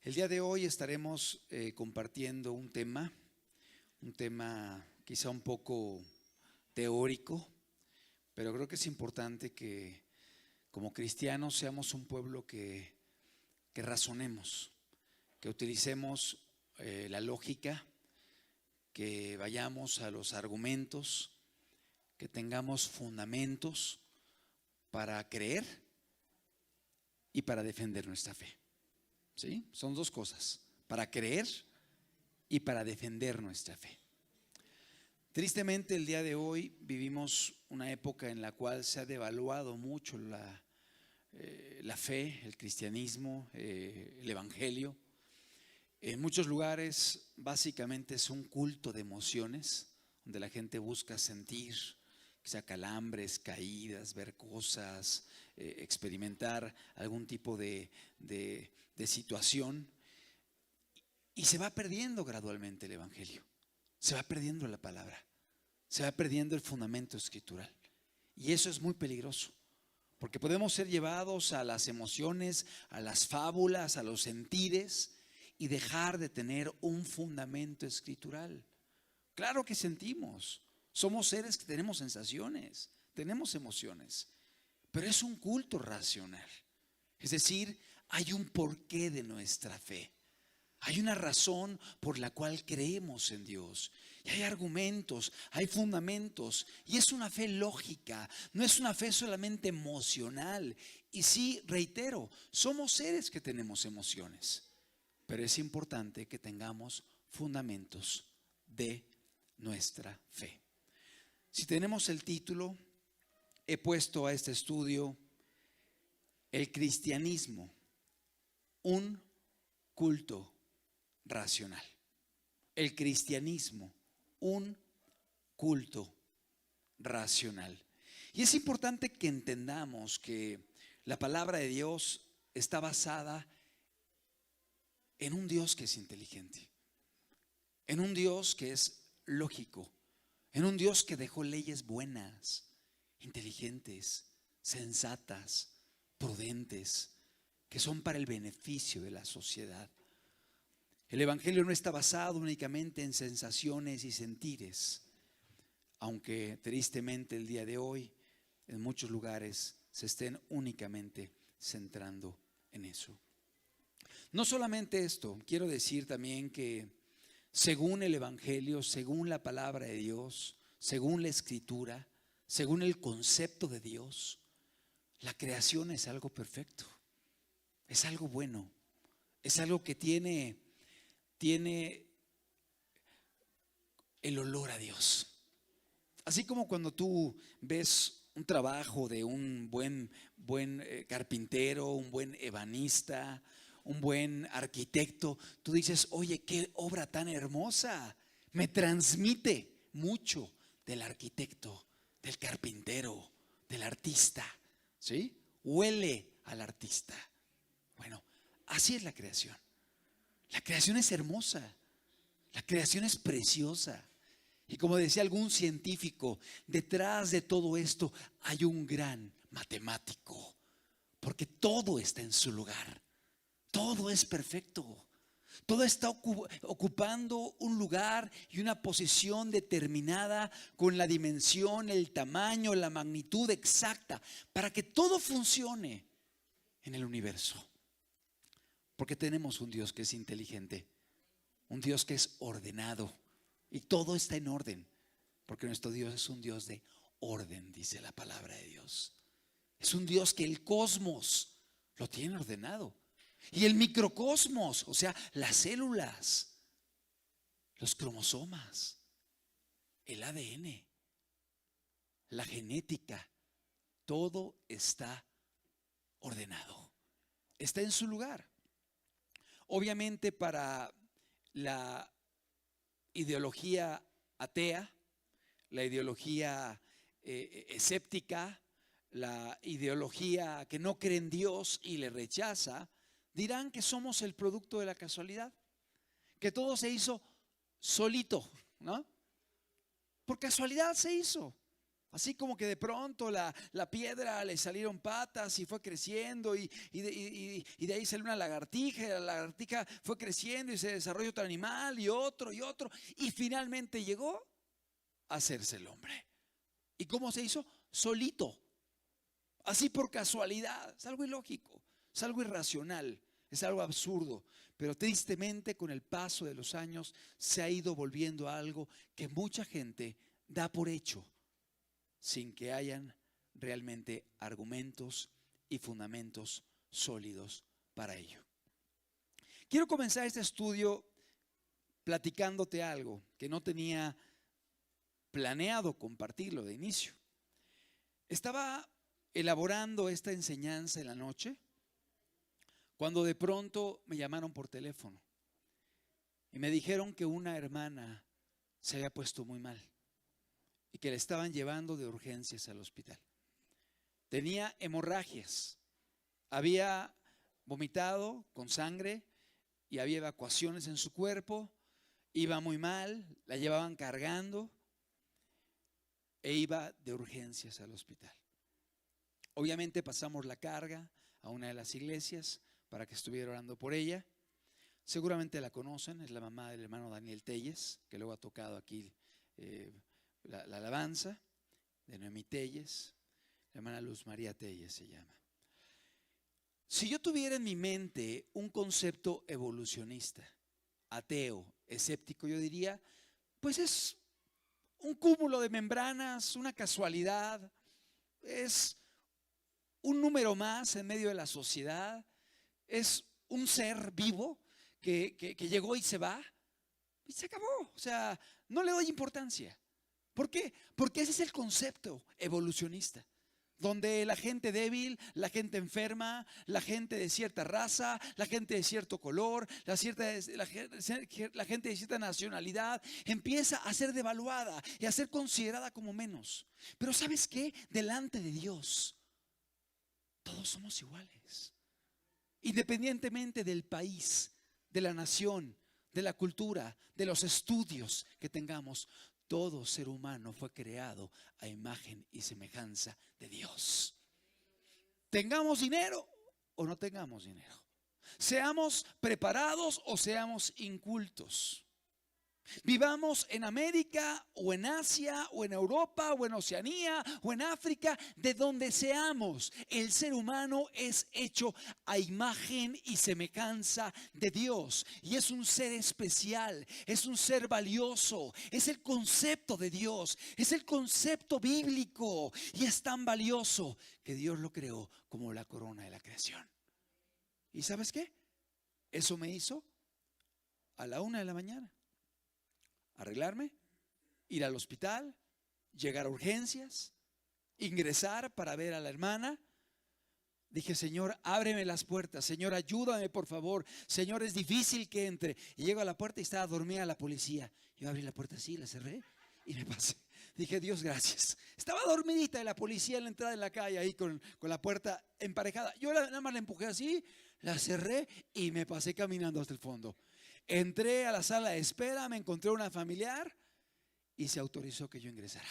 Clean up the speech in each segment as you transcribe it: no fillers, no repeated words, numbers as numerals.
El día de hoy estaremos compartiendo un tema quizá un poco teórico, pero creo que es importante que como cristianos seamos un pueblo que razonemos, que utilicemos la lógica, que vayamos a los argumentos, que tengamos fundamentos para creer y para defender nuestra fe. ¿Sí? Son dos cosas, para creer y para defender nuestra fe. Tristemente el día de hoy vivimos una época en la cual se ha devaluado mucho la fe, el cristianismo, el evangelio. En muchos lugares básicamente es un culto de emociones, donde la gente busca sentir, quizá calambres, caídas, ver cosas, experimentar algún tipo de situación, y se va perdiendo gradualmente el evangelio, se va perdiendo la palabra, se va perdiendo el fundamento escritural, y eso es muy peligroso, porque podemos ser llevados a las emociones, a las fábulas, a los sentires, y dejar de tener un fundamento escritural. Claro que sentimos, somos seres que tenemos sensaciones, tenemos emociones, pero es un culto racional. Es decir, hay un porqué de nuestra fe. Hay una razón por la cual creemos en Dios. Y hay argumentos, hay fundamentos. Y es una fe lógica, no es una fe solamente emocional. Y sí, reitero, somos seres que tenemos emociones. Pero es importante que tengamos fundamentos de nuestra fe. Si tenemos el título, he puesto a este estudio: el cristianismo, un culto racional. El cristianismo, un culto racional. Y es importante que entendamos que la palabra de Dios está basada en un Dios que es inteligente, en un Dios que es lógico, en un Dios que dejó leyes buenas, inteligentes, sensatas, prudentes, que son para el beneficio de la sociedad. El evangelio no está basado únicamente en sensaciones y sentires, aunque tristemente el día de hoy en muchos lugares se estén únicamente centrando en eso. No solamente esto, quiero decir también que según el evangelio, según la palabra de Dios, según la escritura, según el concepto de Dios, la creación es algo perfecto, es algo bueno, es algo que tiene el olor a Dios. Así como cuando tú ves un trabajo de un buen carpintero, un buen ebanista, un buen arquitecto, tú dices: oye, qué obra tan hermosa, me transmite mucho del arquitecto, del carpintero, del artista, ¿sí? Huele al artista. Bueno, así es la creación. La creación es hermosa, la creación es preciosa. Y como decía algún científico, detrás de todo esto hay un gran matemático, porque todo está en su lugar, todo es perfecto, todo está ocupando un lugar y una posición determinada con la dimensión, el tamaño, la magnitud exacta para que todo funcione en el universo. Porque tenemos un Dios que es inteligente, un Dios que es ordenado, y todo está en orden, porque nuestro Dios es un Dios de orden, dice la palabra de Dios. Es un Dios que el cosmos lo tiene ordenado, y el microcosmos, o sea, las células, los cromosomas, el ADN, la genética, todo está ordenado, está en su lugar. Obviamente para la ideología atea, la ideología escéptica, la ideología que no cree en Dios y le rechaza, dirán que somos el producto de la casualidad, que todo se hizo solito, ¿no? Por casualidad se hizo. Así como que de pronto la piedra le salieron patas y fue creciendo y de ahí salió una lagartija, y la lagartija fue creciendo y se desarrolló otro animal y otro y finalmente llegó a hacerse el hombre. ¿Y cómo se hizo? Solito, así por casualidad. Es algo ilógico, es algo irracional, es algo absurdo, pero tristemente con el paso de los años se ha ido volviendo a algo que mucha gente da por hecho, sin que hayan realmente argumentos y fundamentos sólidos para ello. Quiero comenzar este estudio platicándote algo que no tenía planeado compartirlo de inicio. Estaba elaborando esta enseñanza en la noche cuando de pronto me llamaron por teléfono y me dijeron que una hermana se había puesto muy mal y que la estaban llevando de urgencias al hospital. Tenía hemorragias, había vomitado con sangre y había evacuaciones en su cuerpo, iba muy mal, la llevaban cargando e iba de urgencias al hospital. Obviamente pasamos la carga a una de las iglesias para que estuviera orando por ella. Seguramente la conocen, es la mamá del hermano Daniel Telles, que luego ha tocado aquí la alabanza de Noemí Telles, la hermana Luz María Telles se llama. Si yo tuviera en mi mente un concepto evolucionista, ateo, escéptico, yo diría, pues es un cúmulo de membranas, una casualidad, es un número más en medio de la sociedad, es un ser vivo que llegó y se va y se acabó. O sea, no le doy importancia. ¿Por qué? Porque ese es el concepto evolucionista, donde la gente débil, la gente enferma, la gente de cierta raza, la gente de cierto color, la gente de cierta nacionalidad empieza a ser devaluada y a ser considerada como menos. Pero ¿sabes qué? Delante de Dios todos somos iguales, independientemente del país, de la nación, de la cultura, de los estudios que tengamos. Todo ser humano fue creado a imagen y semejanza de Dios. Tengamos dinero o no tengamos dinero, seamos preparados o seamos incultos, vivamos en América o en Asia o en Europa o en Oceanía o en África, de donde seamos, el ser humano es hecho a imagen y semejanza de Dios y es un ser especial, es un ser valioso, es el concepto de Dios, es el concepto bíblico y es tan valioso que Dios lo creó como la corona de la creación. ¿Y sabes qué? Eso me hizo a la 1 de la mañana arreglarme, ir al hospital, llegar a urgencias, ingresar para ver a la hermana. Dije, Señor, ábreme las puertas, Señor, ayúdame por favor, Señor, es difícil que entre. Y llego a la puerta y estaba dormida la policía. Yo abrí la puerta así, la cerré y me pasé. Dije, Dios, gracias. Estaba dormidita y la policía en la entrada de la calle ahí con la puerta emparejada. Yo nada más la empujé así, la cerré y me pasé caminando hasta el fondo. Entré a la sala de espera, me encontré una familiar y se autorizó que yo ingresara.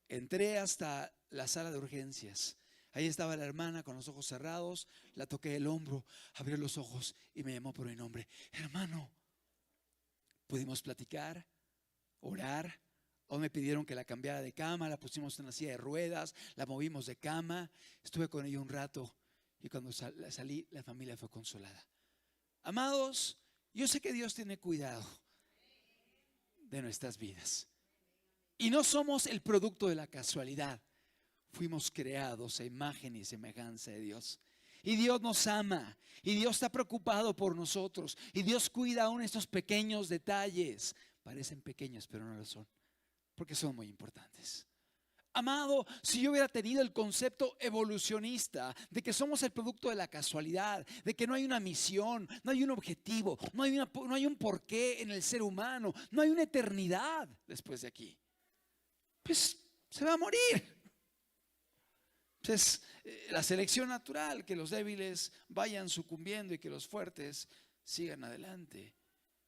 Entré hasta la sala de urgencias. Ahí estaba la hermana con los ojos cerrados, la toqué el hombro, abrió los ojos y me llamó por mi nombre. Hermano, pudimos platicar, orar. O me pidieron que la cambiara de cama, la pusimos en la silla de ruedas, la movimos de cama. Estuve con ella un rato y cuando salí, la familia fue consolada. Amados, yo sé que Dios tiene cuidado de nuestras vidas y no somos el producto de la casualidad. Fuimos creados a imagen y semejanza de Dios. Y Dios nos ama y Dios está preocupado por nosotros y Dios cuida aún estos pequeños detalles. Parecen pequeños, pero no lo son, porque son muy importantes. Amado, si yo hubiera tenido el concepto evolucionista de que somos el producto de la casualidad, de que no hay una misión, no hay un objetivo, no hay un porqué en el ser humano, no hay una eternidad después de aquí, pues se va a morir. Entonces, la selección natural, que los débiles vayan sucumbiendo y que los fuertes sigan adelante,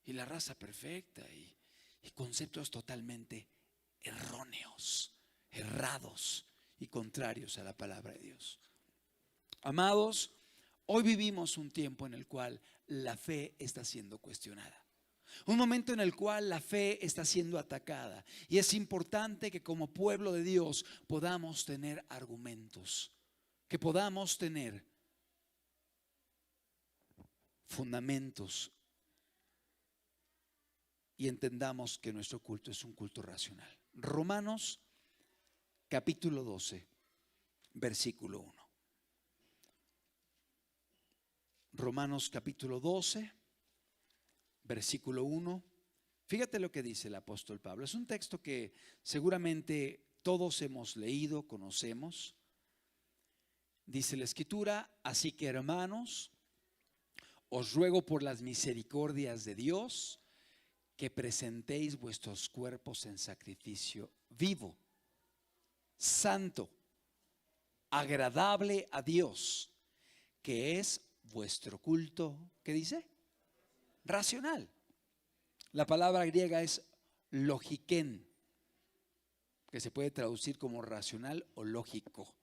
y la raza perfecta y conceptos totalmente erróneos errados y contrarios a la palabra de Dios. Amados, hoy vivimos un tiempo en el cual la fe está siendo cuestionada. Un momento en el cual la fe está siendo atacada. Y es importante que como pueblo de Dios podamos tener argumentos, que podamos tener fundamentos y entendamos que nuestro culto es un culto racional. Romanos capítulo 12, versículo 1. Romanos capítulo 12, versículo 1. Fíjate lo que dice el apóstol Pablo. Es un texto que seguramente todos hemos leído, conocemos. Dice la Escritura: así que, hermanos, os ruego por las misericordias de Dios que presentéis vuestros cuerpos en sacrificio vivo, santo, agradable a Dios, que es vuestro culto. ¿Qué dice? Racional. La palabra griega es logiken, que se puede traducir como racional o lógico.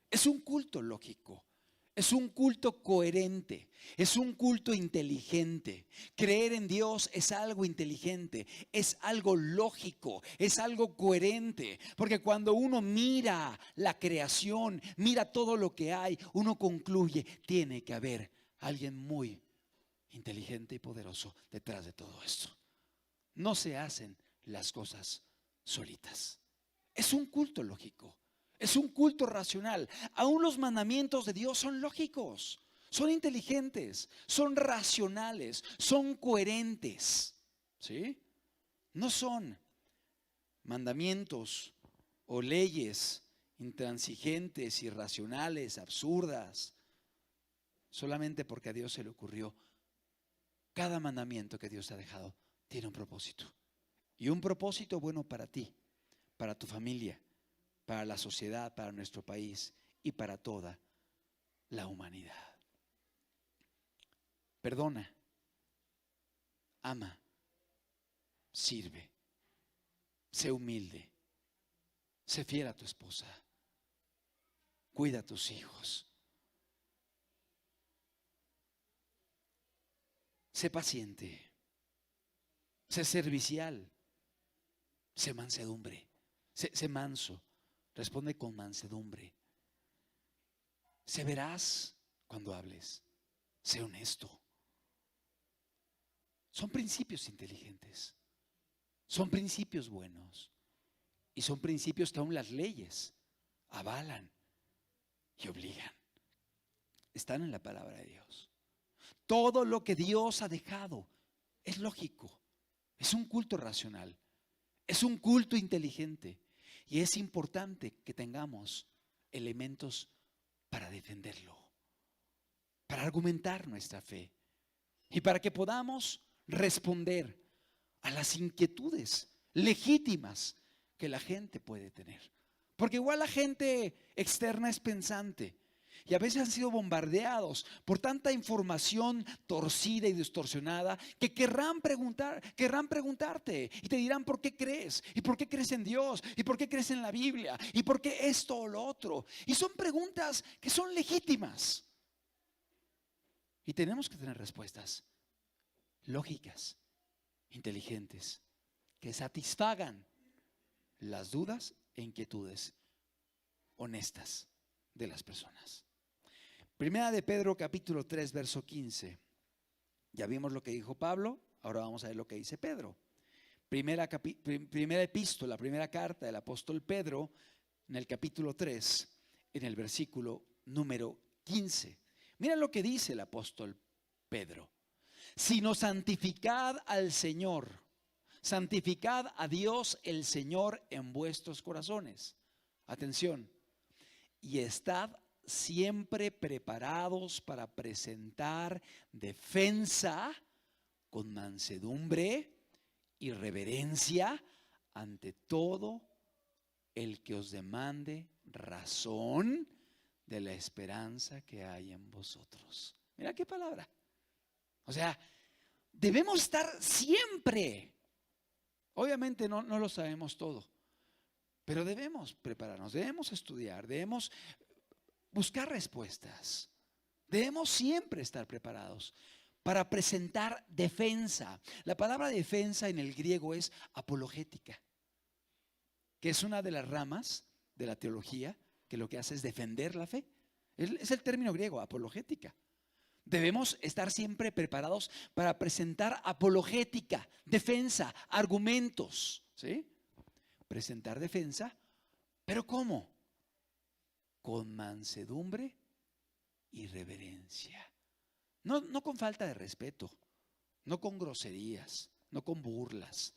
Es un culto lógico, es un culto coherente, es un culto inteligente. Creer en Dios es algo inteligente, es algo lógico, es algo coherente. Porque cuando uno mira la creación, mira todo lo que hay, uno concluye, tiene que haber alguien muy inteligente y poderoso detrás de todo esto. No se hacen las cosas solitas. Es un culto lógico, es un culto racional. Aún los mandamientos de Dios son lógicos, son inteligentes, son racionales, son coherentes, ¿sí? No son mandamientos o leyes intransigentes, irracionales, absurdas, solamente porque a Dios se le ocurrió. Cada mandamiento que Dios ha dejado tiene un propósito, y un propósito bueno para ti, para tu familia, para la sociedad, para nuestro país y para toda la humanidad. Perdona, ama, sirve, sé humilde, sé fiel a tu esposa, cuida a tus hijos, sé paciente, sé servicial, sé mansedumbre, sé manso, responde con mansedumbre, sé veraz cuando hables, sé honesto. Son principios inteligentes, son principios buenos y son principios que aún las leyes avalan y obligan. Están en la palabra de Dios. Todo lo que Dios ha dejado es lógico, es un culto racional, es un culto inteligente, y es importante que tengamos elementos para defenderlo, para argumentar nuestra fe y para que podamos responder a las inquietudes legítimas que la gente puede tener. Porque igual la gente externa es pensante y a veces han sido bombardeados por tanta información torcida y distorsionada que querrán preguntarte y te dirán por qué crees, y por qué crees en Dios, y por qué crees en la Biblia, y por qué esto o lo otro. Y son preguntas que son legítimas y tenemos que tener respuestas lógicas, inteligentes, que satisfagan las dudas e inquietudes honestas de las personas. Primera de Pedro capítulo 3 verso 15. Ya vimos lo que dijo Pablo, ahora vamos a ver lo que dice Pedro. Primera epístola, primera carta del apóstol Pedro, en el capítulo 3, en el versículo número 15. Mira lo que dice el apóstol Pedro: sino santificad al Señor, santificad a Dios el Señor en vuestros corazones. Atención, y estad siempre preparados para presentar defensa con mansedumbre y reverencia ante todo el que os demande razón de la esperanza que hay en vosotros. Mira qué palabra. O sea, debemos estar siempre. Obviamente no lo sabemos todo, Pero debemos prepararnos, debemos estudiar, debemos buscar respuestas. Debemos siempre estar preparados para presentar defensa. La palabra defensa en el griego es apologética, que es una de las ramas de la teología que lo que hace es defender la fe. Es el término griego, apologética. Debemos estar siempre preparados para presentar apologética, defensa, argumentos, ¿sí? Presentar defensa, pero ¿cómo? Con mansedumbre y reverencia. No con falta de respeto, no con groserías, no con burlas,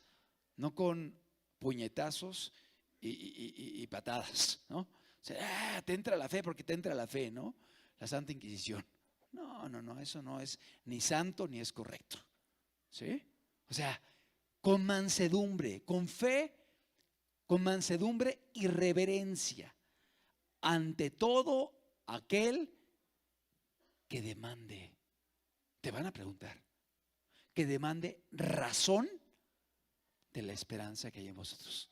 no con puñetazos y patadas, ¿no? O sea, te entra la fe porque te entra la fe, ¿no? La Santa Inquisición. No, eso no es ni santo ni es correcto, ¿sí? O sea, con mansedumbre, con fe, con mansedumbre y reverencia ante todo aquel que demande. Te van a preguntar, que demande razón de la esperanza que hay en vosotros.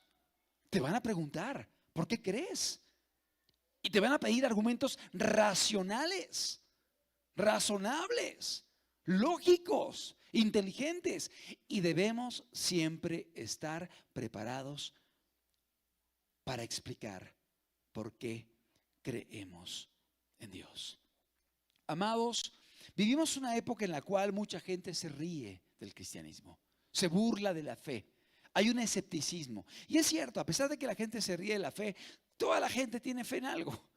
Te van a preguntar, ¿por qué crees? Y te van a pedir argumentos racionales, razonables, lógicos, inteligentes. Y debemos siempre estar preparados para explicar por qué creemos en Dios. Amados, vivimos una época en la cual mucha gente se ríe del cristianismo, se burla de la fe. Hay un escepticismo. Y es cierto, a pesar de que la gente se ríe de la fe, toda la gente tiene fe en algo.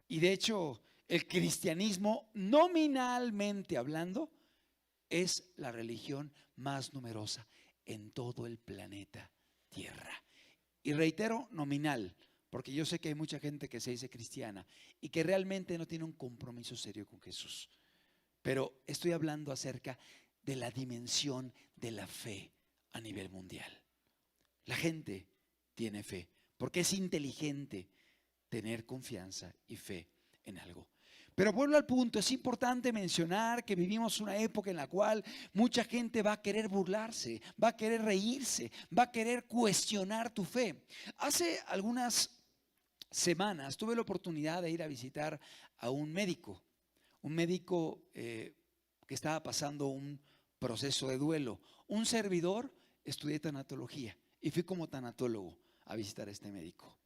Y de hecho, el cristianismo, nominalmente hablando, es la religión más numerosa en todo el planeta Tierra. Y reitero, nominal, porque yo sé que hay mucha gente que se dice cristiana y que realmente no tiene un compromiso serio con Jesús. Pero estoy hablando acerca de la dimensión de la fe a nivel mundial. La gente tiene fe porque es inteligente tener confianza y fe en algo. Pero vuelvo al punto, es importante mencionar que vivimos una época en la cual mucha gente va a querer burlarse, va a querer reírse, va a querer cuestionar tu fe. Hace algunas semanas tuve la oportunidad de ir a visitar a un médico que estaba pasando un proceso de duelo. Un servidor, estudié tanatología y fui como tanatólogo a visitar a este médico.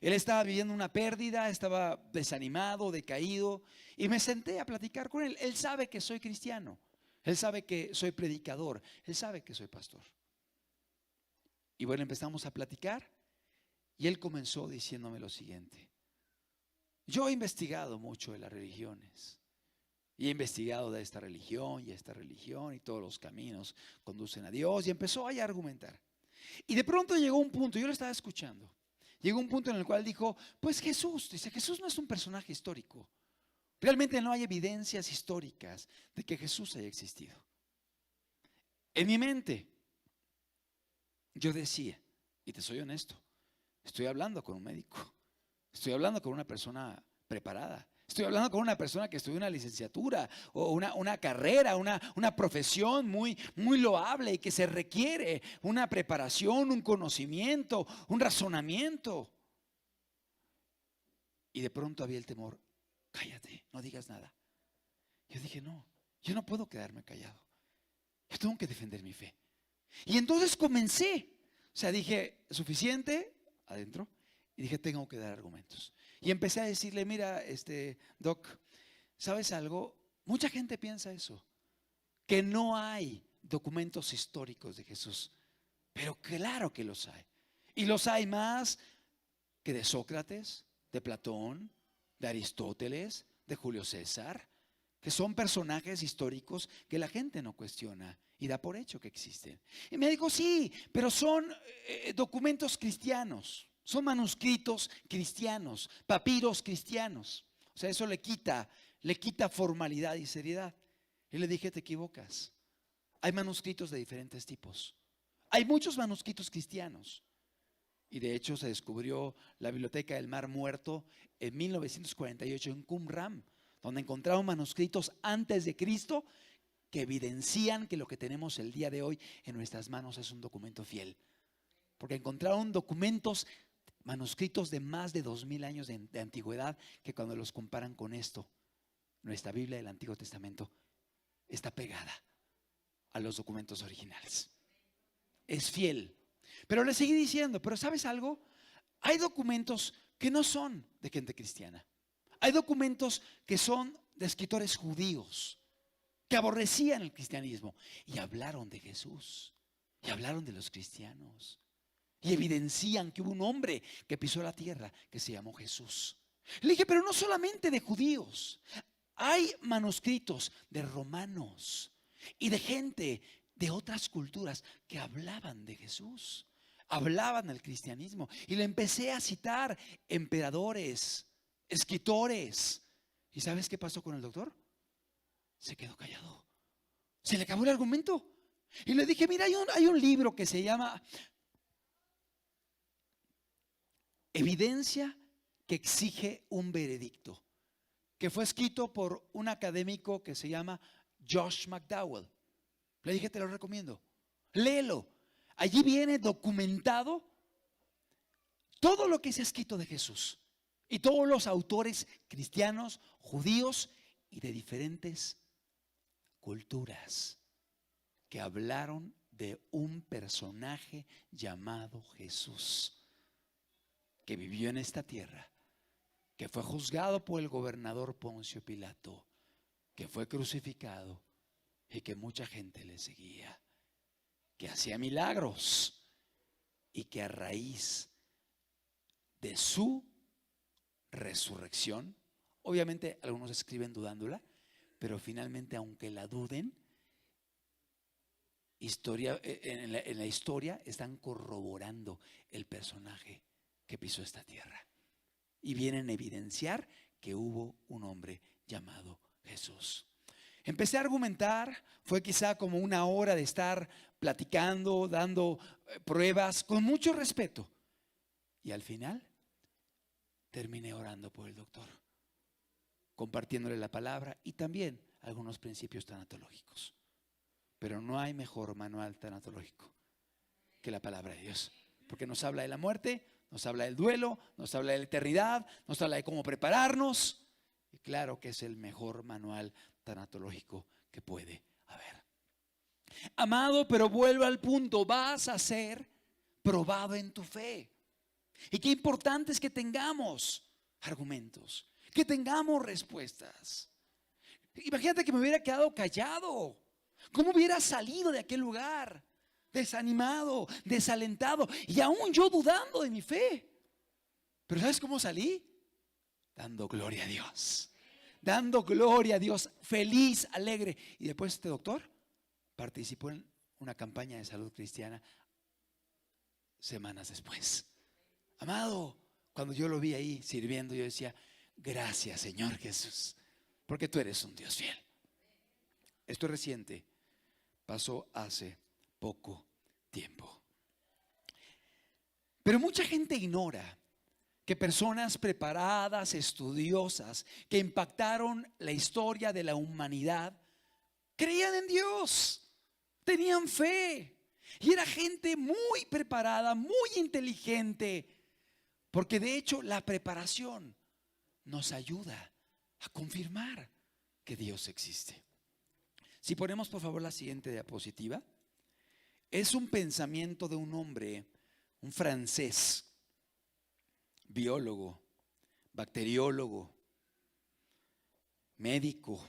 Él estaba viviendo una pérdida, estaba desanimado, decaído, y me senté a platicar con él. Él sabe que soy cristiano, él sabe que soy predicador, él sabe que soy pastor. Y bueno, empezamos a platicar y él comenzó diciéndome lo siguiente: yo he investigado mucho de las religiones y he investigado de esta religión y todos los caminos conducen a Dios, y empezó ahí a argumentar. Y de pronto llegó un punto, yo lo estaba escuchando. Llegó un punto en el cual dijo, pues Jesús no es un personaje histórico. Realmente no hay evidencias históricas de que Jesús haya existido. En mi mente, yo decía, y te soy honesto, estoy hablando con un médico, estoy hablando con una persona preparada, estoy hablando con una persona que estudió una licenciatura o una carrera, una profesión muy loable y que se requiere una preparación, un conocimiento, un razonamiento. Y de pronto había el temor, cállate, no digas nada. Yo dije, no, yo no puedo quedarme callado. Yo tengo que defender mi fe. Y entonces comencé. O sea, dije, suficiente, adentro. Y dije, tengo que dar argumentos. Y empecé a decirle, mira, Doc, ¿sabes algo? Mucha gente piensa eso, que no hay documentos históricos de Jesús. Pero claro que los hay. Y los hay más que de Sócrates, de Platón, de Aristóteles, de Julio César, que son personajes históricos que la gente no cuestiona y da por hecho que existen. Y me dijo, sí, pero son documentos cristianos. Son manuscritos cristianos, papiros cristianos. O sea, eso le quita formalidad y seriedad. Y le dije, te equivocas. Hay manuscritos de diferentes tipos. Hay muchos manuscritos cristianos. Y de hecho se descubrió la Biblioteca del Mar Muerto en 1948 en Qumran, donde encontraron manuscritos antes de Cristo que evidencian que lo que tenemos el día de hoy en nuestras manos es un documento fiel. Porque encontraron documentos manuscritos de más de 2000 años de antigüedad, que cuando los comparan con esto, nuestra Biblia del Antiguo Testamento está pegada a los documentos originales. Es fiel. Pero le seguí diciendo, pero ¿sabes algo? Hay documentos que no son de gente cristiana. Hay documentos que son de escritores judíos que aborrecían el cristianismo y hablaron de Jesús y hablaron de los cristianos y evidencian que hubo un hombre que pisó la tierra que se llamó Jesús. Le dije, pero no solamente de judíos, hay manuscritos de romanos y de gente de otras culturas que hablaban de Jesús, hablaban del cristianismo. Y le empecé a citar emperadores, escritores. ¿Y sabes qué pasó con el doctor? Se quedó callado. Se le acabó el argumento. Y le dije, mira, hay un libro que se llama Evidencia que exige un veredicto, que fue escrito por un académico que se llama Josh McDowell. Le dije, te lo recomiendo, léelo. Allí viene documentado todo lo que se ha escrito de Jesús y todos los autores cristianos, judíos y de diferentes culturas que hablaron de un personaje llamado Jesús, que vivió en esta tierra, que fue juzgado por el gobernador Poncio Pilato, que fue crucificado y que mucha gente le seguía, que hacía milagros y que a raíz de su resurrección, obviamente algunos escriben dudándola, pero finalmente, aunque la duden, en la historia están corroborando el personaje que pisó esta tierra y vienen a evidenciar que hubo un hombre llamado Jesús. Empecé a argumentar, fue quizá como una hora de estar platicando, dando pruebas con mucho respeto, y al final terminé orando por el doctor, compartiéndole la palabra y también algunos principios tanatológicos. Pero no hay mejor manual tanatológico que la palabra de Dios, porque nos habla de la muerte, nos habla del duelo, nos habla de la eternidad, nos habla de cómo prepararnos, y claro que es el mejor manual tanatológico que puede haber. Amado, pero vuelvo al punto, vas a ser probado en tu fe. Y qué importante es que tengamos argumentos, que tengamos respuestas. Imagínate que me hubiera quedado callado. ¿Cómo hubiera salido de aquel lugar? Desanimado, desalentado y aún yo dudando de mi fe. Pero ¿sabes cómo salí? Dando gloria a Dios. Dando gloria a Dios, feliz, alegre. Y después este doctor participó en una campaña de salud cristiana semanas después. Amado, cuando yo lo vi ahí sirviendo, yo decía, gracias Señor Jesús, porque tú eres un Dios fiel. Esto es reciente, pasó hace poco tiempo. Pero mucha gente ignora que personas preparadas, estudiosas, que impactaron la historia de la humanidad, creían en Dios, tenían fe. Y era gente muy preparada, muy inteligente, porque de hecho la preparación nos ayuda a confirmar que Dios existe. Si ponemos por favor la siguiente diapositiva, es un pensamiento de un hombre, un francés, biólogo, bacteriólogo, médico,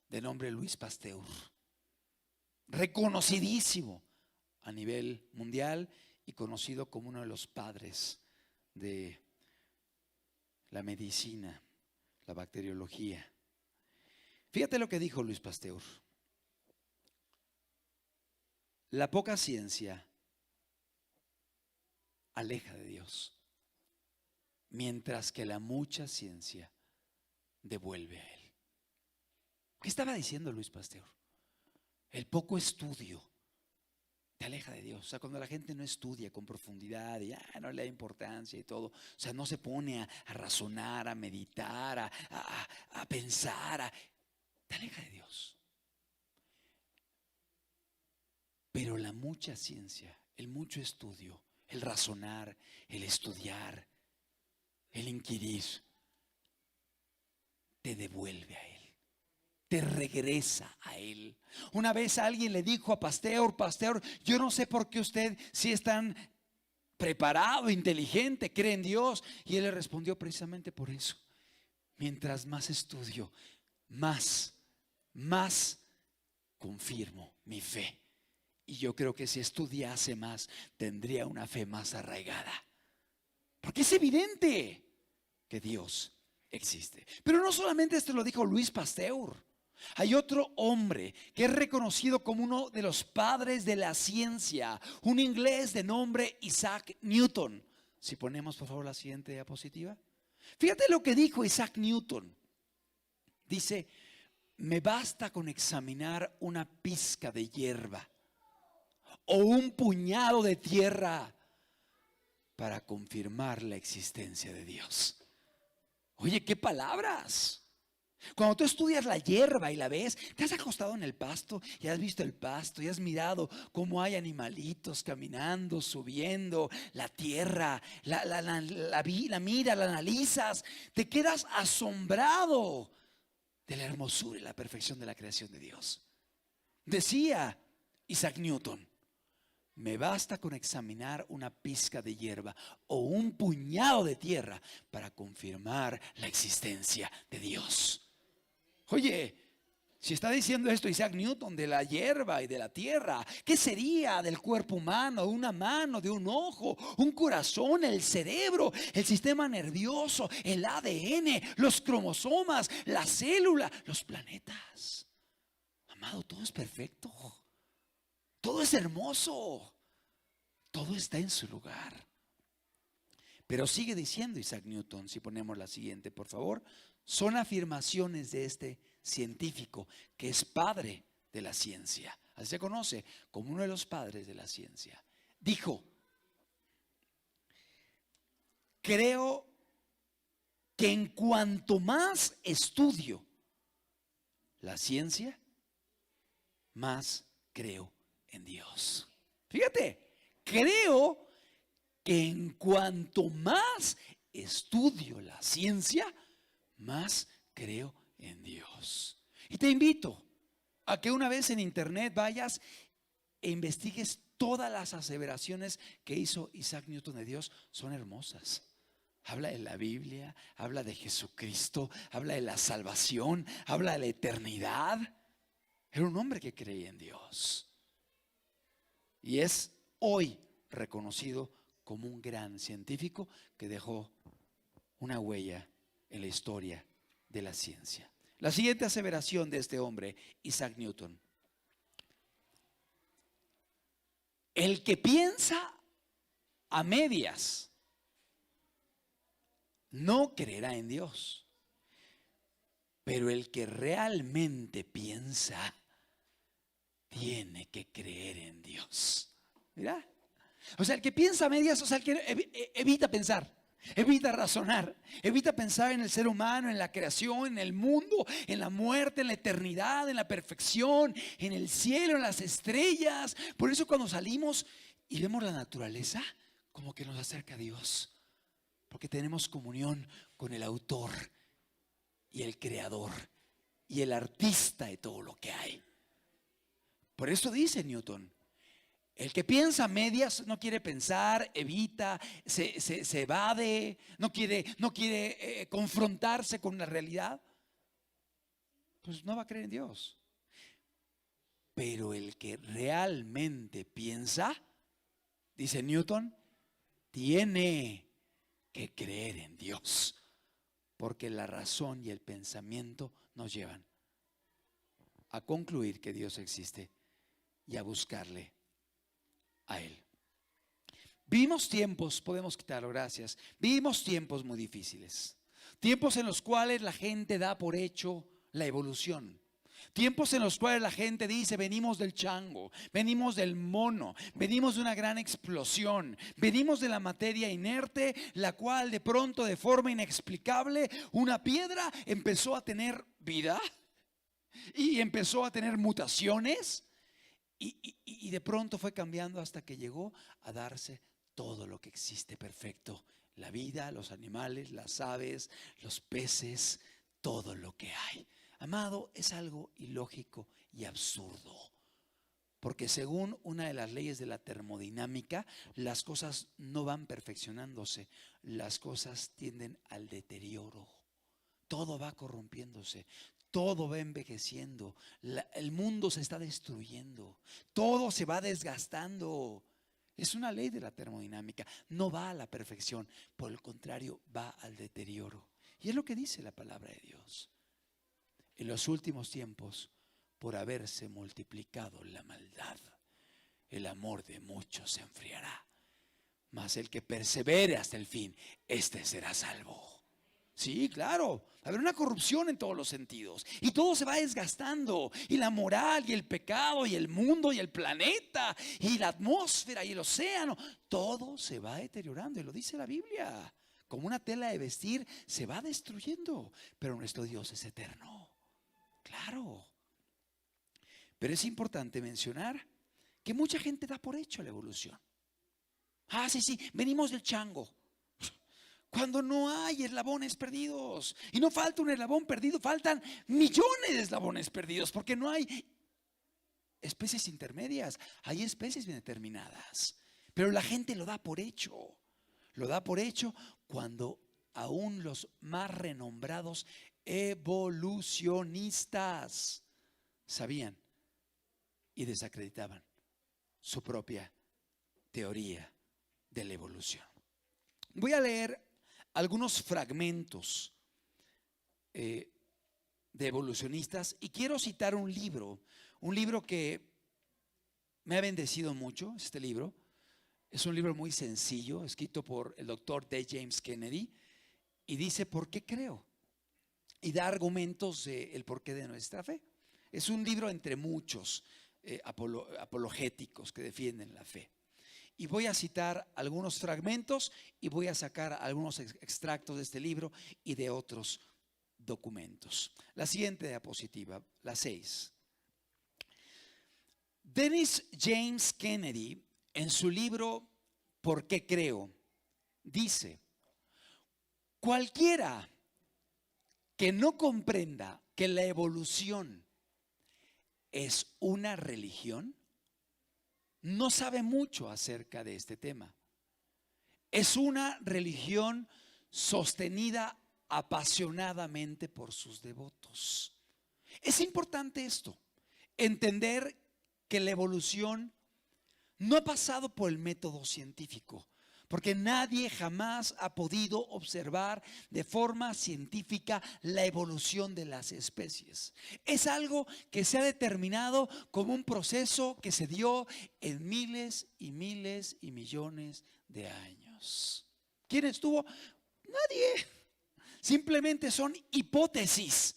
de nombre Louis Pasteur, reconocidísimo a nivel mundial y conocido como uno de los padres de la medicina, la bacteriología. Fíjate lo que dijo Louis Pasteur: la poca ciencia aleja de Dios, mientras que la mucha ciencia devuelve a Él. ¿Qué estaba diciendo Louis Pasteur? El poco estudio te aleja de Dios. O sea, cuando la gente no estudia con profundidad y no le da importancia y todo, o sea, no se pone a razonar, a meditar, a pensar, te aleja de Dios. Pero la mucha ciencia, el mucho estudio, el razonar, el estudiar, el inquirir, te devuelve a Él, te regresa a Él. Una vez alguien le dijo a pastor, yo no sé por qué usted, si es tan preparado, inteligente, cree en Dios. Y él le respondió: precisamente por eso. Mientras más estudio, más confirmo mi fe. Y yo creo que si estudiase más, tendría una fe más arraigada. Porque es evidente que Dios existe. Pero no solamente esto lo dijo Luis Pasteur. Hay otro hombre que es reconocido como uno de los padres de la ciencia, un inglés de nombre Isaac Newton. Si ponemos por favor la siguiente diapositiva. Fíjate lo que dijo Isaac Newton. Dice: me basta con examinar una pizca de hierba o un puñado de tierra para confirmar la existencia de Dios. Oye, qué palabras. Cuando tú estudias la hierba y la ves, te has acostado en el pasto y has visto el pasto y has mirado cómo hay animalitos caminando, subiendo, la tierra, la mira, la analizas, te quedas asombrado de la hermosura y la perfección de la creación de Dios. Decía Isaac Newton: me basta con examinar una pizca de hierba o un puñado de tierra para confirmar la existencia de Dios. Oye, si está diciendo esto Isaac Newton de la hierba y de la tierra, ¿qué sería del cuerpo humano? Una mano, de un ojo, un corazón, el cerebro, el sistema nervioso, el ADN, los cromosomas, la célula, los planetas. Amado, todo es perfecto. Todo es hermoso. Todo está en su lugar. Pero sigue diciendo Isaac Newton, si ponemos la siguiente, por favor. Son afirmaciones de este científico que es padre de la ciencia. Así se conoce como uno de los padres de la ciencia. Dijo: creo que en cuanto más estudio la ciencia, más creo en Dios. Fíjate, creo que en cuanto más estudio la ciencia, más creo en Dios. Y te invito a que una vez en internet vayas e investigues todas las aseveraciones que hizo Isaac Newton de Dios. Son hermosas. Habla de la Biblia, habla de Jesucristo, habla de la salvación, habla de la eternidad. Era un hombre que creía en Dios. Y es hoy reconocido como un gran científico que dejó una huella en la historia de la ciencia. La siguiente aseveración de este hombre, Isaac Newton: el que piensa a medias no creerá en Dios, pero el que realmente piensa tiene que creer en Dios. Mira, o sea, el que piensa a medias, o sea, el que evita pensar, evita razonar, evita pensar en el ser humano, en la creación, en el mundo, en la muerte, en la eternidad, en la perfección, en el cielo, en las estrellas. Por eso cuando salimos y vemos la naturaleza, como que nos acerca a Dios, porque tenemos comunión con el autor y el creador y el artista de todo lo que hay. Por eso dice Newton: el que piensa a medias no quiere pensar, evita, se evade, no quiere confrontarse con la realidad, pues no va a creer en Dios. Pero el que realmente piensa, dice Newton, tiene que creer en Dios, porque la razón y el pensamiento nos llevan a concluir que Dios existe y a buscarle a Él. Vivimos tiempos, podemos quitarlo, gracias. Vivimos tiempos muy difíciles. Tiempos en los cuales la gente da por hecho la evolución. Tiempos en los cuales la gente dice: venimos del chango, venimos del mono, venimos de una gran explosión, venimos de la materia inerte, la cual de pronto, de forma inexplicable, una piedra empezó a tener vida y empezó a tener mutaciones. Y de pronto fue cambiando hasta que llegó a darse todo lo que existe perfecto. La vida, los animales, las aves, los peces, todo lo que hay. Amado, es algo ilógico y absurdo. Porque según una de las leyes de la termodinámica, las cosas no van perfeccionándose, las cosas tienden al deterioro. Todo va corrompiéndose, todo va envejeciendo, el mundo se está destruyendo, todo se va desgastando. Es una ley de la termodinámica, no va a la perfección, por el contrario, va al deterioro. Y es lo que dice la palabra de Dios. En los últimos tiempos, por haberse multiplicado la maldad, el amor de muchos se enfriará. Mas el que persevere hasta el fin, este será salvo. Sí, claro, va a haber una corrupción en todos los sentidos. Y todo se va desgastando. Y la moral, y el pecado, y el mundo, y el planeta, y la atmósfera, y el océano. Todo se va deteriorando. Y lo dice la Biblia. Como una tela de vestir se va destruyendo. Pero nuestro Dios es eterno. Claro. Pero es importante mencionar que mucha gente da por hecho la evolución. Ah, sí, venimos del chango. Cuando no hay eslabones perdidos. Y no falta un eslabón perdido, faltan millones de eslabones perdidos. Porque no hay especies intermedias, hay especies bien determinadas. Pero la gente lo da por hecho. Lo da por hecho cuando aún los más renombrados evolucionistas sabían y desacreditaban su propia teoría de la evolución. Voy a leer algunos fragmentos de evolucionistas y quiero citar un libro que me ha bendecido mucho. Este libro es un libro muy sencillo, escrito por el doctor D. James Kennedy, y dice ¿por qué creo? Y da argumentos del porqué de nuestra fe. Es un libro entre muchos apologéticos que defienden la fe. Y voy a citar algunos fragmentos y voy a sacar algunos extractos de este libro y de otros documentos. La siguiente diapositiva, la 6. Dennis James Kennedy, en su libro ¿Por qué creo?, dice: cualquiera que no comprenda que la evolución es una religión, no sabe mucho acerca de este tema. Es una religión sostenida apasionadamente por sus devotos. Es importante esto, entender que la evolución no ha pasado por el método científico, porque nadie jamás ha podido observar de forma científica la evolución de las especies. Es algo que se ha determinado como un proceso que se dio en miles y miles y millones de años. ¿Quién estuvo? Nadie. Simplemente son hipótesis.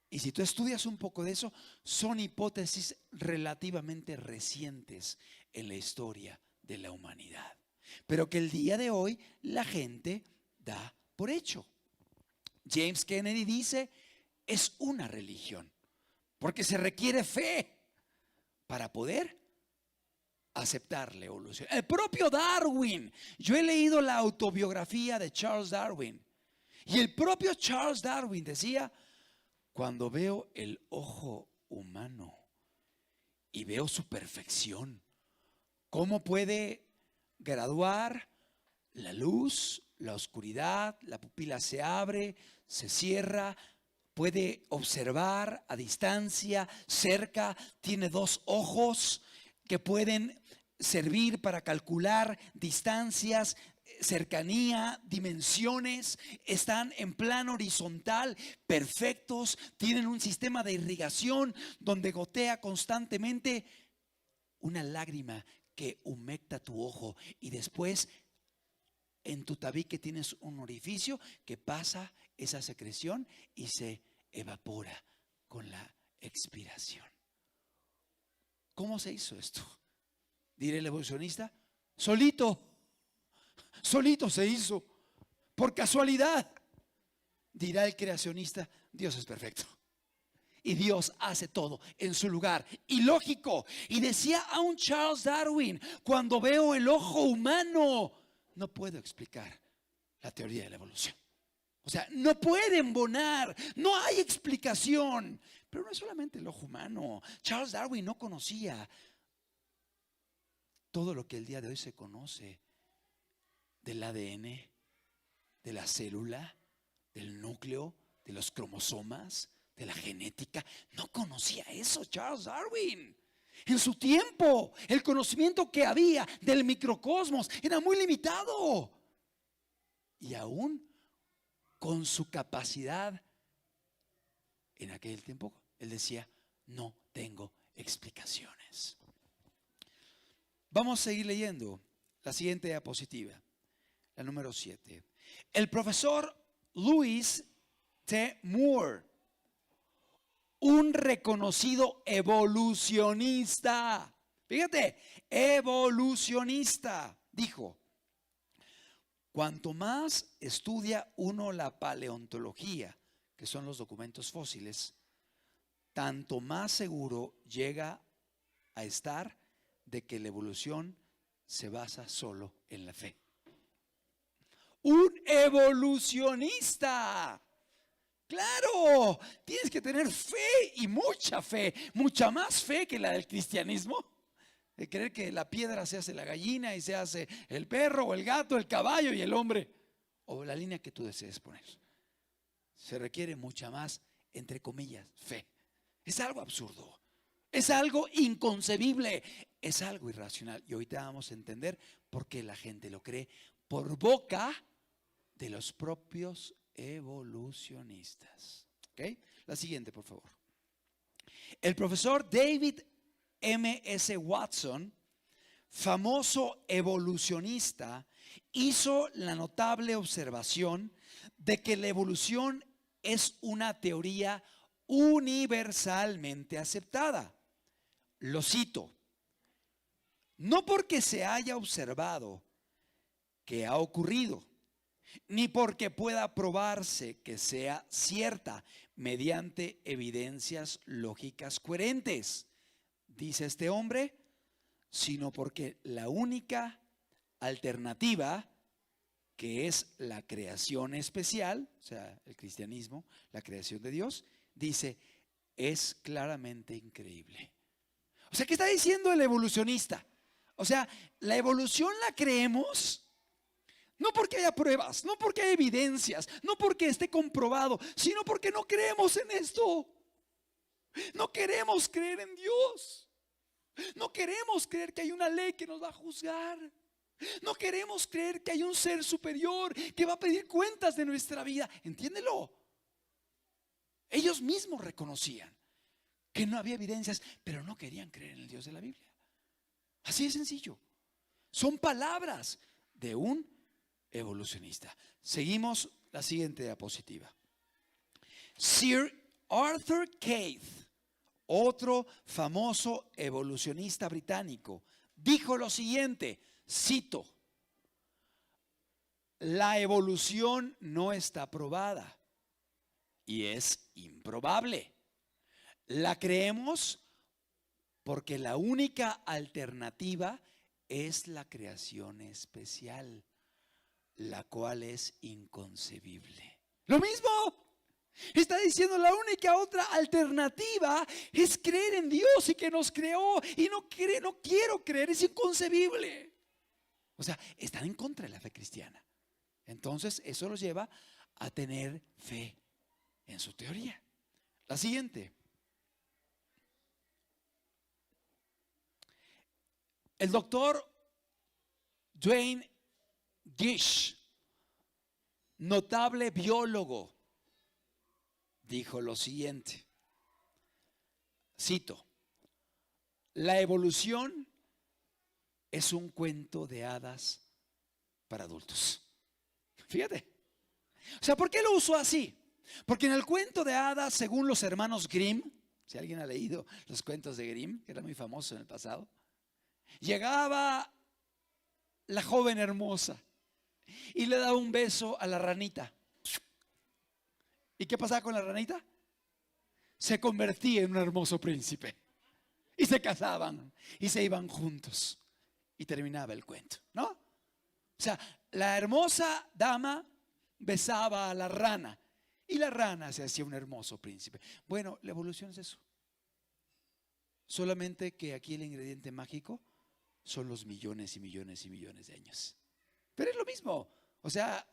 Y si tú estudias un poco de eso, son hipótesis relativamente recientes en la historia de la humanidad, pero que el día de hoy la gente da por hecho. James Kennedy dice: es una religión, porque se requiere fe para poder aceptar la evolución. El propio Darwin, yo he leído la autobiografía de Charles Darwin, y el propio Charles Darwin decía: cuando veo el ojo humano y veo su perfección, cómo puede graduar la luz, la oscuridad, la pupila se abre, se cierra, puede observar a distancia, cerca, tiene dos ojos que pueden servir para calcular distancias, cercanía, dimensiones, están en plano horizontal, perfectos, tienen un sistema de irrigación donde gotea constantemente una lágrima que humecta tu ojo, y después en tu tabique tienes un orificio que pasa esa secreción y se evapora con la expiración. ¿Cómo se hizo esto? Dirá el evolucionista: solito se hizo, por casualidad. Dirá el creacionista: Dios es perfecto. y Dios hace todo en su lugar. Y lógico. Y decía aún Charles Darwin: cuando veo el ojo humano, no puedo explicar la teoría de la evolución. O sea, no puede embonar, no hay explicación. Pero no es solamente el ojo humano. Charles Darwin no conocía todo lo que el día de hoy se conoce del ADN, de la célula, del núcleo, de los cromosomas, de la genética. No conocía eso Charles Darwin. En su tiempo, el conocimiento que había del microcosmos era muy limitado. Y aún con su capacidad, en aquel tiempo, él decía: no tengo explicaciones. Vamos a seguir leyendo la siguiente diapositiva, la número 7. El profesor Lewis T. Moore, un reconocido evolucionista, fíjate, evolucionista, dijo: cuanto más estudia uno la paleontología, que son los documentos fósiles, tanto más seguro llega a estar de que la evolución se basa solo en la fe. Un evolucionista. Claro, tienes que tener fe, y mucha fe, mucha más fe que la del cristianismo, de creer que la piedra se hace la gallina y se hace el perro o el gato, el caballo y el hombre, o la línea que tú desees poner. Se requiere mucha más, entre comillas, fe. Es algo absurdo, es algo inconcebible, es algo irracional. Y ahorita vamos a entender por qué la gente lo cree por boca de los propios evolucionistas. ¿Okay? La siguiente, por favor. El profesor David M.S. Watson, famoso evolucionista, hizo la notable observación de que la evolución es una teoría universalmente aceptada. Lo cito: no porque se haya observado que ha ocurrido, ni porque pueda probarse que sea cierta mediante evidencias lógicas coherentes, dice este hombre, sino porque la única alternativa, que es la creación especial, o sea, el cristianismo, la creación de Dios, dice, es claramente increíble. O sea, ¿qué está diciendo el evolucionista? O sea, la evolución la creemos no porque haya pruebas, no porque haya evidencias, no porque esté comprobado, sino porque no creemos en esto. No queremos creer en Dios. No queremos creer que hay una ley que nos va a juzgar. No queremos creer que hay un ser superior que va a pedir cuentas de nuestra vida. Entiéndelo. Ellos mismos reconocían que no había evidencias, pero no querían creer en el Dios de la Biblia. Así de sencillo. Son palabras de un evolucionista. Seguimos la siguiente diapositiva. Sir Arthur Keith, otro famoso evolucionista británico, dijo lo siguiente, cito: la evolución no está probada y es improbable. La creemos porque la única alternativa es la creación especial, la cual es inconcebible. Lo mismo está diciendo: la única otra alternativa es creer en Dios y que nos creó, y no quiero creer, es inconcebible. O sea, están en contra de la fe cristiana. Entonces eso los lleva a tener fe en su teoría. La siguiente. El doctor Duane Gish, notable biólogo, dijo lo siguiente, cito: la evolución es un cuento de hadas para adultos. Fíjate. O sea, ¿por qué lo usó así? Porque en el cuento de hadas, según los hermanos Grimm, si alguien ha leído los cuentos de Grimm, que era muy famoso en el pasado, llegaba la joven hermosa y le daba un beso a la ranita. ¿Y qué pasaba con la ranita? se convertía en un hermoso príncipe. Y se casaban y se iban juntos. Y terminaba el cuento, ¿no? O sea, la hermosa dama besaba a la rana y la rana se hacía un hermoso príncipe. Bueno, la evolución es eso. Solamente que aquí el ingrediente mágico son los millones y millones y millones de años. Pero es lo mismo. O sea,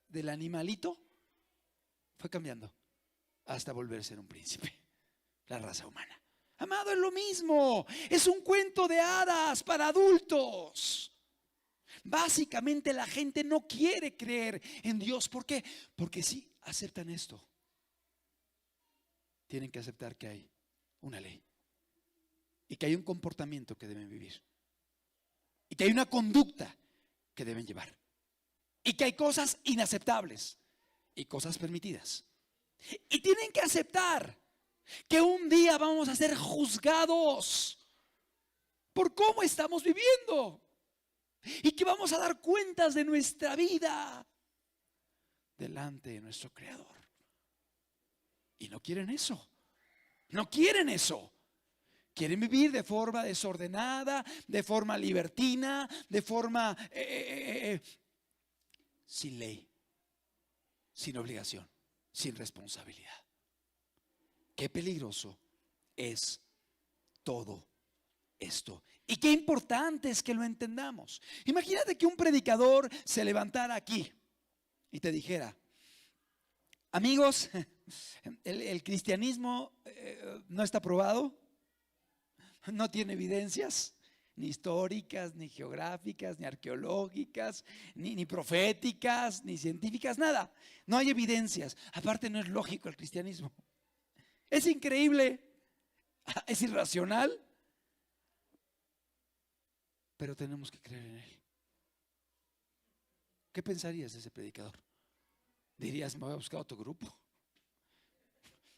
del animalito fue cambiando hasta volverse en un príncipe. La raza humana. Amado, es lo mismo. Es un cuento de hadas para adultos. Básicamente la gente no quiere creer en Dios. ¿Por qué? Porque si aceptan esto, tienen que aceptar que hay una ley y que hay un comportamiento que deben vivir y que hay una conducta que deben llevar y que hay cosas inaceptables y cosas permitidas. Y tienen que aceptar que un día vamos a ser juzgados por cómo estamos viviendo y que vamos a dar cuentas de nuestra vida delante de nuestro Creador. Y no quieren eso. No quieren eso. Quieren vivir de forma desordenada, de forma libertina, de forma sin ley, sin obligación, sin responsabilidad. Qué peligroso es todo esto. Y qué importante es que lo entendamos. Imagínate que un predicador se levantara aquí y te dijera: amigos, el cristianismo no está probado, no tiene evidencias, ni históricas, ni geográficas, ni arqueológicas, ni proféticas, ni científicas, nada. No hay evidencias. Aparte, no es lógico el cristianismo. Es increíble, es irracional, pero tenemos que creer en él. ¿Qué pensarías de ese predicador? Dirías: me voy a buscar otro grupo,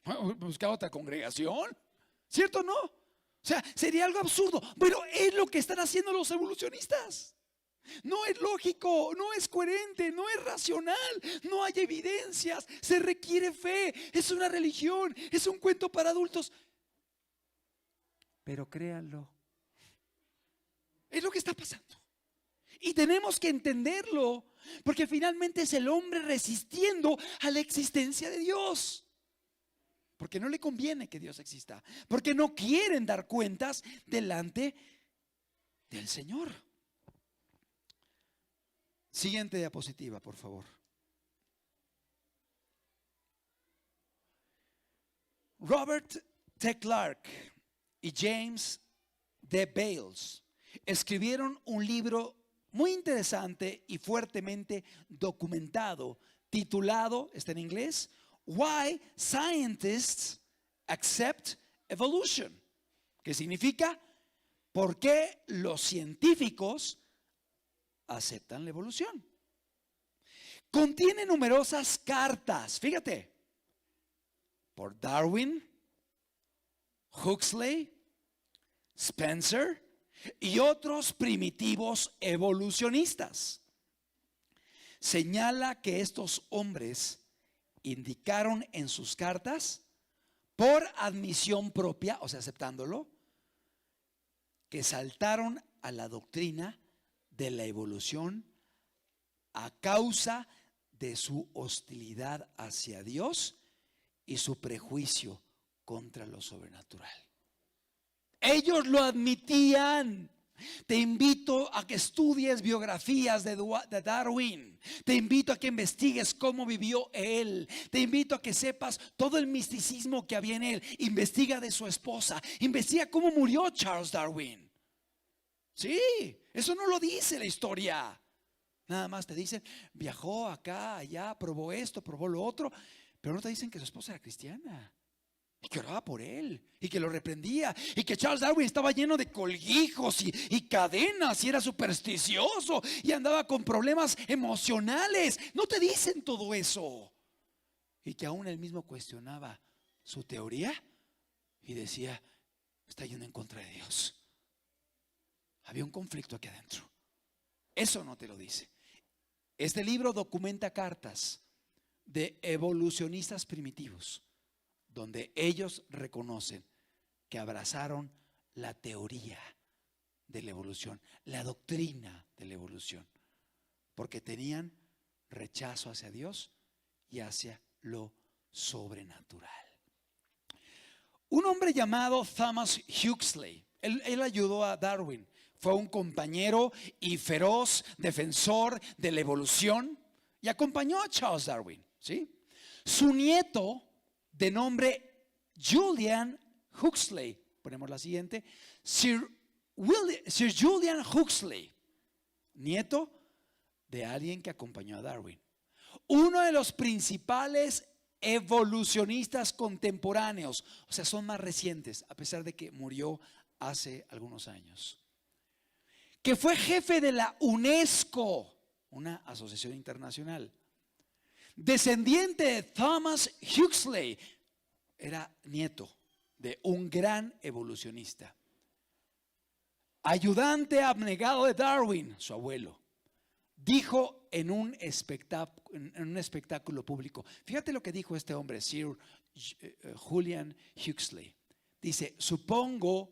me voy a buscar otra congregación, ¿cierto o no? O sea, sería algo absurdo. Bueno, es lo que están haciendo los evolucionistas. No es lógico, no es coherente, no es racional, no hay evidencias, se requiere fe, es una religión, es un cuento para adultos. Pero créanlo, es lo que está pasando. Y tenemos que entenderlo, porque finalmente es el hombre resistiendo a la existencia de Dios. Porque no le conviene que Dios exista, porque no quieren dar cuentas delante del Señor. Siguiente diapositiva, por favor. Robert T. Clark y James D. Bales escribieron un libro muy interesante y fuertemente documentado, titulado, está en inglés, Why Scientists Accept Evolution, que significa ¿por qué los científicos aceptan la evolución? Contiene numerosas cartas, fíjate, por Darwin, Huxley, Spencer y otros primitivos evolucionistas. Señala que estos hombres indicaron en sus cartas, por admisión propia, o sea, aceptándolo, que saltaron a la doctrina de la evolución a causa de su hostilidad hacia Dios y su prejuicio contra lo sobrenatural. Ellos lo admitían. Te invito a que estudies biografías de Darwin. Te invito a que investigues cómo vivió él. Te invito a que sepas todo el misticismo que había en él. Investiga de su esposa. Investiga cómo murió Charles Darwin. Sí, eso no lo dice la historia. Nada más te dicen, viajó acá, allá, probó esto, probó lo otro. Pero no te dicen que su esposa era cristiana y que oraba por él y que lo reprendía y que Charles Darwin estaba lleno de colgijos y cadenas y era supersticioso y andaba con problemas emocionales. No te dicen todo eso. Y que aún él mismo cuestionaba su teoría y decía, está yendo en contra de Dios. Había un conflicto aquí adentro. Eso no te lo dice. Este libro documenta cartas de evolucionistas primitivos donde ellos reconocen que abrazaron la teoría de la evolución, la doctrina de la evolución, porque tenían rechazo hacia Dios y hacia lo sobrenatural. Un hombre llamado Thomas Huxley, él ayudó a Darwin, fue un compañero y feroz defensor de la evolución y acompañó a Charles Darwin, ¿sí? Su nieto, de nombre Julian Huxley, ponemos la siguiente, Sir Julian Huxley, nieto de alguien que acompañó a Darwin, uno de los principales evolucionistas contemporáneos, o sea, son más recientes, a pesar de que murió hace algunos años, que fue jefe de la UNESCO, una asociación internacional, descendiente de Thomas Huxley, era nieto de un gran evolucionista, ayudante abnegado de Darwin, su abuelo. Dijo en un espectáculo público, fíjate lo que dijo este hombre, Sir Julian Huxley. Dice: supongo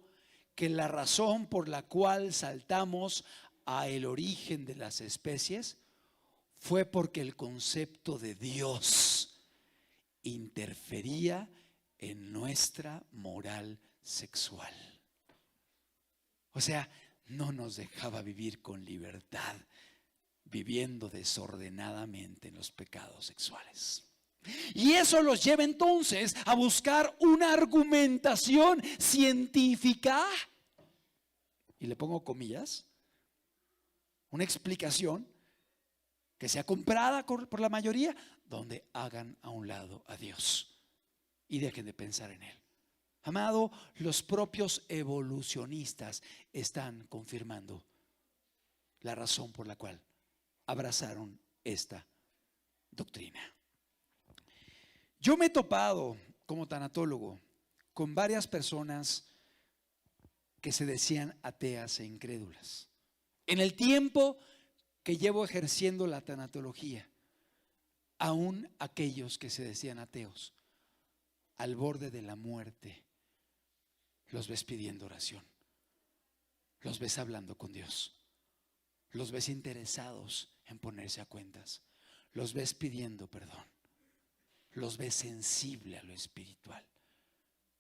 que la razón por la cual saltamos a el origen de las especies fue porque el concepto de Dios interfería en nuestra moral sexual. O sea, no nos dejaba vivir con libertad, viviendo desordenadamente en los pecados sexuales. Y eso los lleva entonces a buscar una argumentación científica, y le pongo comillas, una explicación que sea comprada por la mayoría, donde hagan a un lado a Dios y dejen de pensar en Él. Amado, los propios evolucionistas están confirmando la razón por la cual abrazaron esta doctrina. Yo me he topado como tanatólogo con varias personas que se decían ateas e incrédulas. En el tiempo que llevo ejerciendo la tanatología, aún aquellos que se decían ateos, al borde de la muerte, los ves pidiendo oración, los ves hablando con Dios, los ves interesados en ponerse a cuentas, los ves pidiendo perdón, los ves sensible a lo espiritual,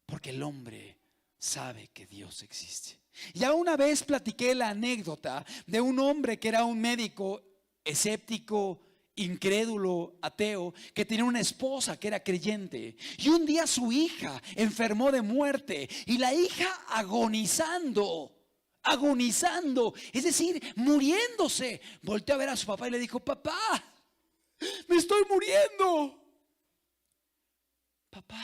porque el hombre sabe que Dios existe. Ya una vez platiqué la anécdota de un hombre que era un médico escéptico, incrédulo, ateo, que tenía una esposa que era creyente, y un día su hija enfermó de muerte y la hija agonizando, es decir, muriéndose, volteó a ver a su papá y le dijo: papá, me estoy muriendo. Papá,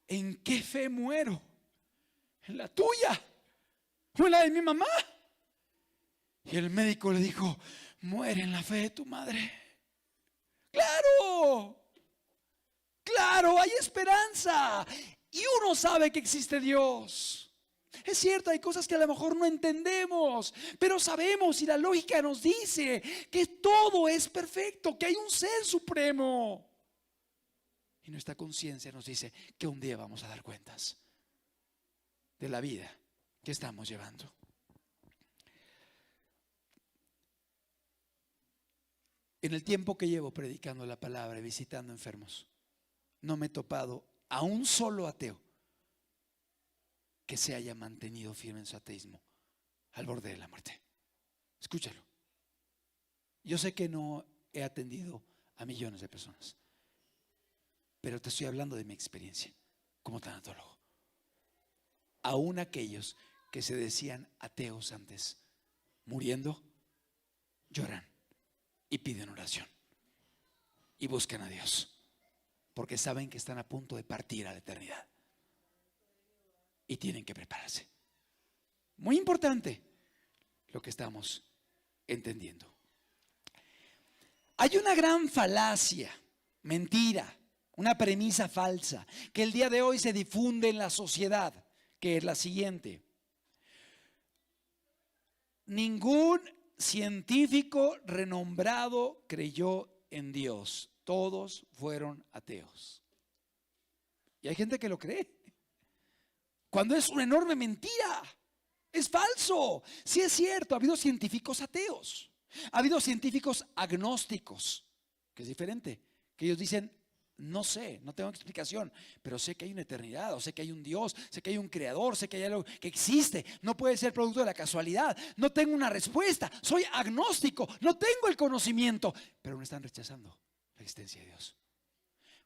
¿en qué fe muero? ¿En la tuya o en la de mi mamá? Y el médico le dijo: muere en la fe de tu madre. Claro, claro, hay esperanza. Y uno sabe que existe Dios. Es cierto, hay cosas que a lo mejor no entendemos, pero sabemos, y la lógica nos dice que todo es perfecto, que hay un ser supremo. Y nuestra conciencia nos dice que un día vamos a dar cuentas de la vida que estamos llevando. En el tiempo que llevo predicando la palabra y visitando enfermos, no me he topado a un solo ateo que se haya mantenido firme en su ateísmo al borde de la muerte. Escúchalo. Yo sé que no he atendido a millones de personas, pero te estoy hablando de mi experiencia como tanatólogo. Aún aquellos que se decían ateos antes, muriendo, lloran y piden oración y buscan a Dios, porque saben que están a punto de partir a la eternidad y tienen que prepararse. Muy importante lo que estamos entendiendo. Hay una gran falacia, mentira, una premisa falsa que el día de hoy se difunde en la sociedad, que es la siguiente: ningún científico renombrado creyó en Dios, todos fueron ateos. Y hay gente que lo cree, cuando es una enorme mentira. Es falso. Sí es cierto, ha habido científicos ateos, ha habido científicos agnósticos, que es diferente, que ellos dicen, no sé, no tengo explicación, pero sé que hay una eternidad, o sé que hay un Dios, sé que hay un creador, sé que hay algo que existe, no puede ser producto de la casualidad, no tengo una respuesta, soy agnóstico, no tengo el conocimiento, pero no están rechazando la existencia de Dios.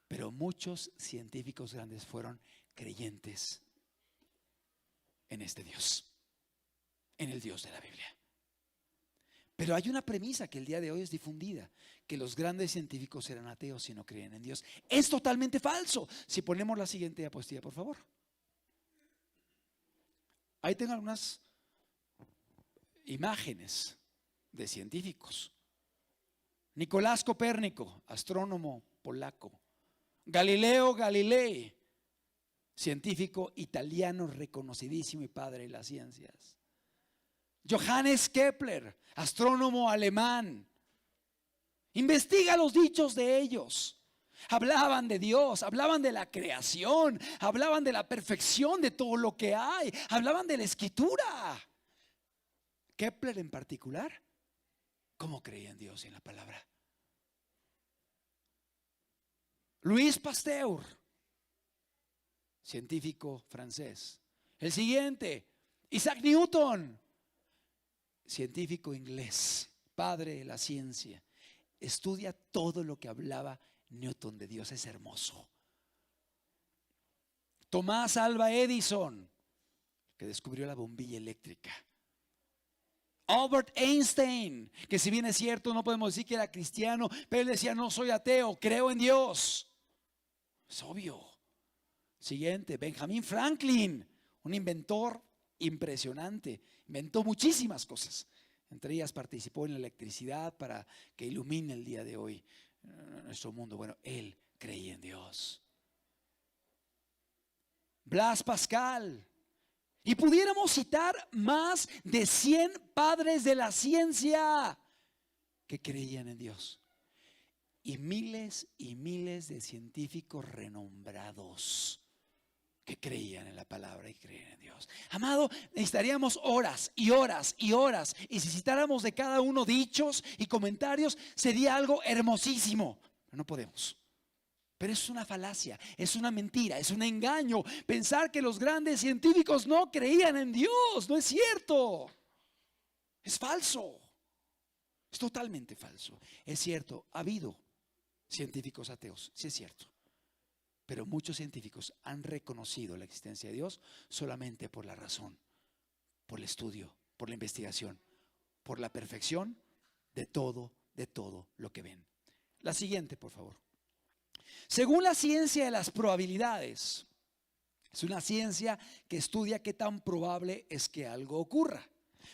Pero muchos científicos grandes fueron creyentes en este Dios, en el Dios de la Biblia. Pero hay una premisa que el día de hoy es difundida, que los grandes científicos eran ateos y no creían en Dios. Es totalmente falso. Si ponemos la siguiente diapositiva, por favor. Ahí tengo algunas imágenes de científicos. Nicolás Copérnico, astrónomo polaco. Galileo Galilei, científico italiano reconocidísimo y padre de las ciencias. Johannes Kepler, astrónomo alemán. Investiga los dichos de ellos. Hablaban de Dios, hablaban de la creación, hablaban de la perfección de todo lo que hay, hablaban de la escritura. Kepler en particular, ¿cómo creía en Dios y en la palabra? Louis Pasteur, científico francés. El siguiente, Isaac Newton, científico inglés, padre de la ciencia. Estudia todo lo que hablaba Newton de Dios, es hermoso. Tomás Alva Edison, que descubrió la bombilla eléctrica. Albert Einstein, que si bien es cierto no podemos decir que era cristiano, pero él decía, no soy ateo, creo en Dios. Es obvio. Siguiente, Benjamin Franklin, un inventor impresionante, inventó muchísimas cosas. Entre ellas participó en la electricidad para que ilumine el día de hoy nuestro mundo. Bueno, él creía en Dios. Blas Pascal. Y pudiéramos citar más de 100 padres de la ciencia que creían en Dios. Y miles de científicos renombrados que creían en la palabra y creían en Dios. Amado, necesitaríamos horas y horas y horas. Y si citáramos de cada uno dichos y comentarios, sería algo hermosísimo. Pero no podemos. Pero es una falacia, es una mentira, es un engaño pensar que los grandes científicos no creían en Dios. No es cierto. Es falso. Es totalmente falso. Es cierto, ha habido científicos ateos, sí es cierto. Pero muchos científicos han reconocido la existencia de Dios solamente por la razón, por el estudio, por la investigación, por la perfección de todo lo que ven. La siguiente, por favor. Según la ciencia de las probabilidades, es una ciencia que estudia qué tan probable es que algo ocurra.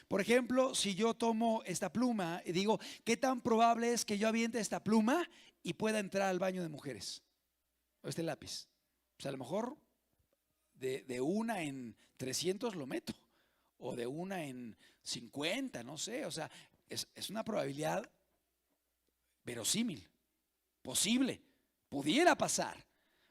Por ejemplo, si yo tomo esta pluma y digo, ¿qué tan probable es que yo aviente esta pluma y pueda entrar al baño de mujeres? O este lápiz. Pues a lo mejor de una en 300 lo meto. O de una en 50, no sé. O sea, es una probabilidad verosímil, posible, pudiera pasar.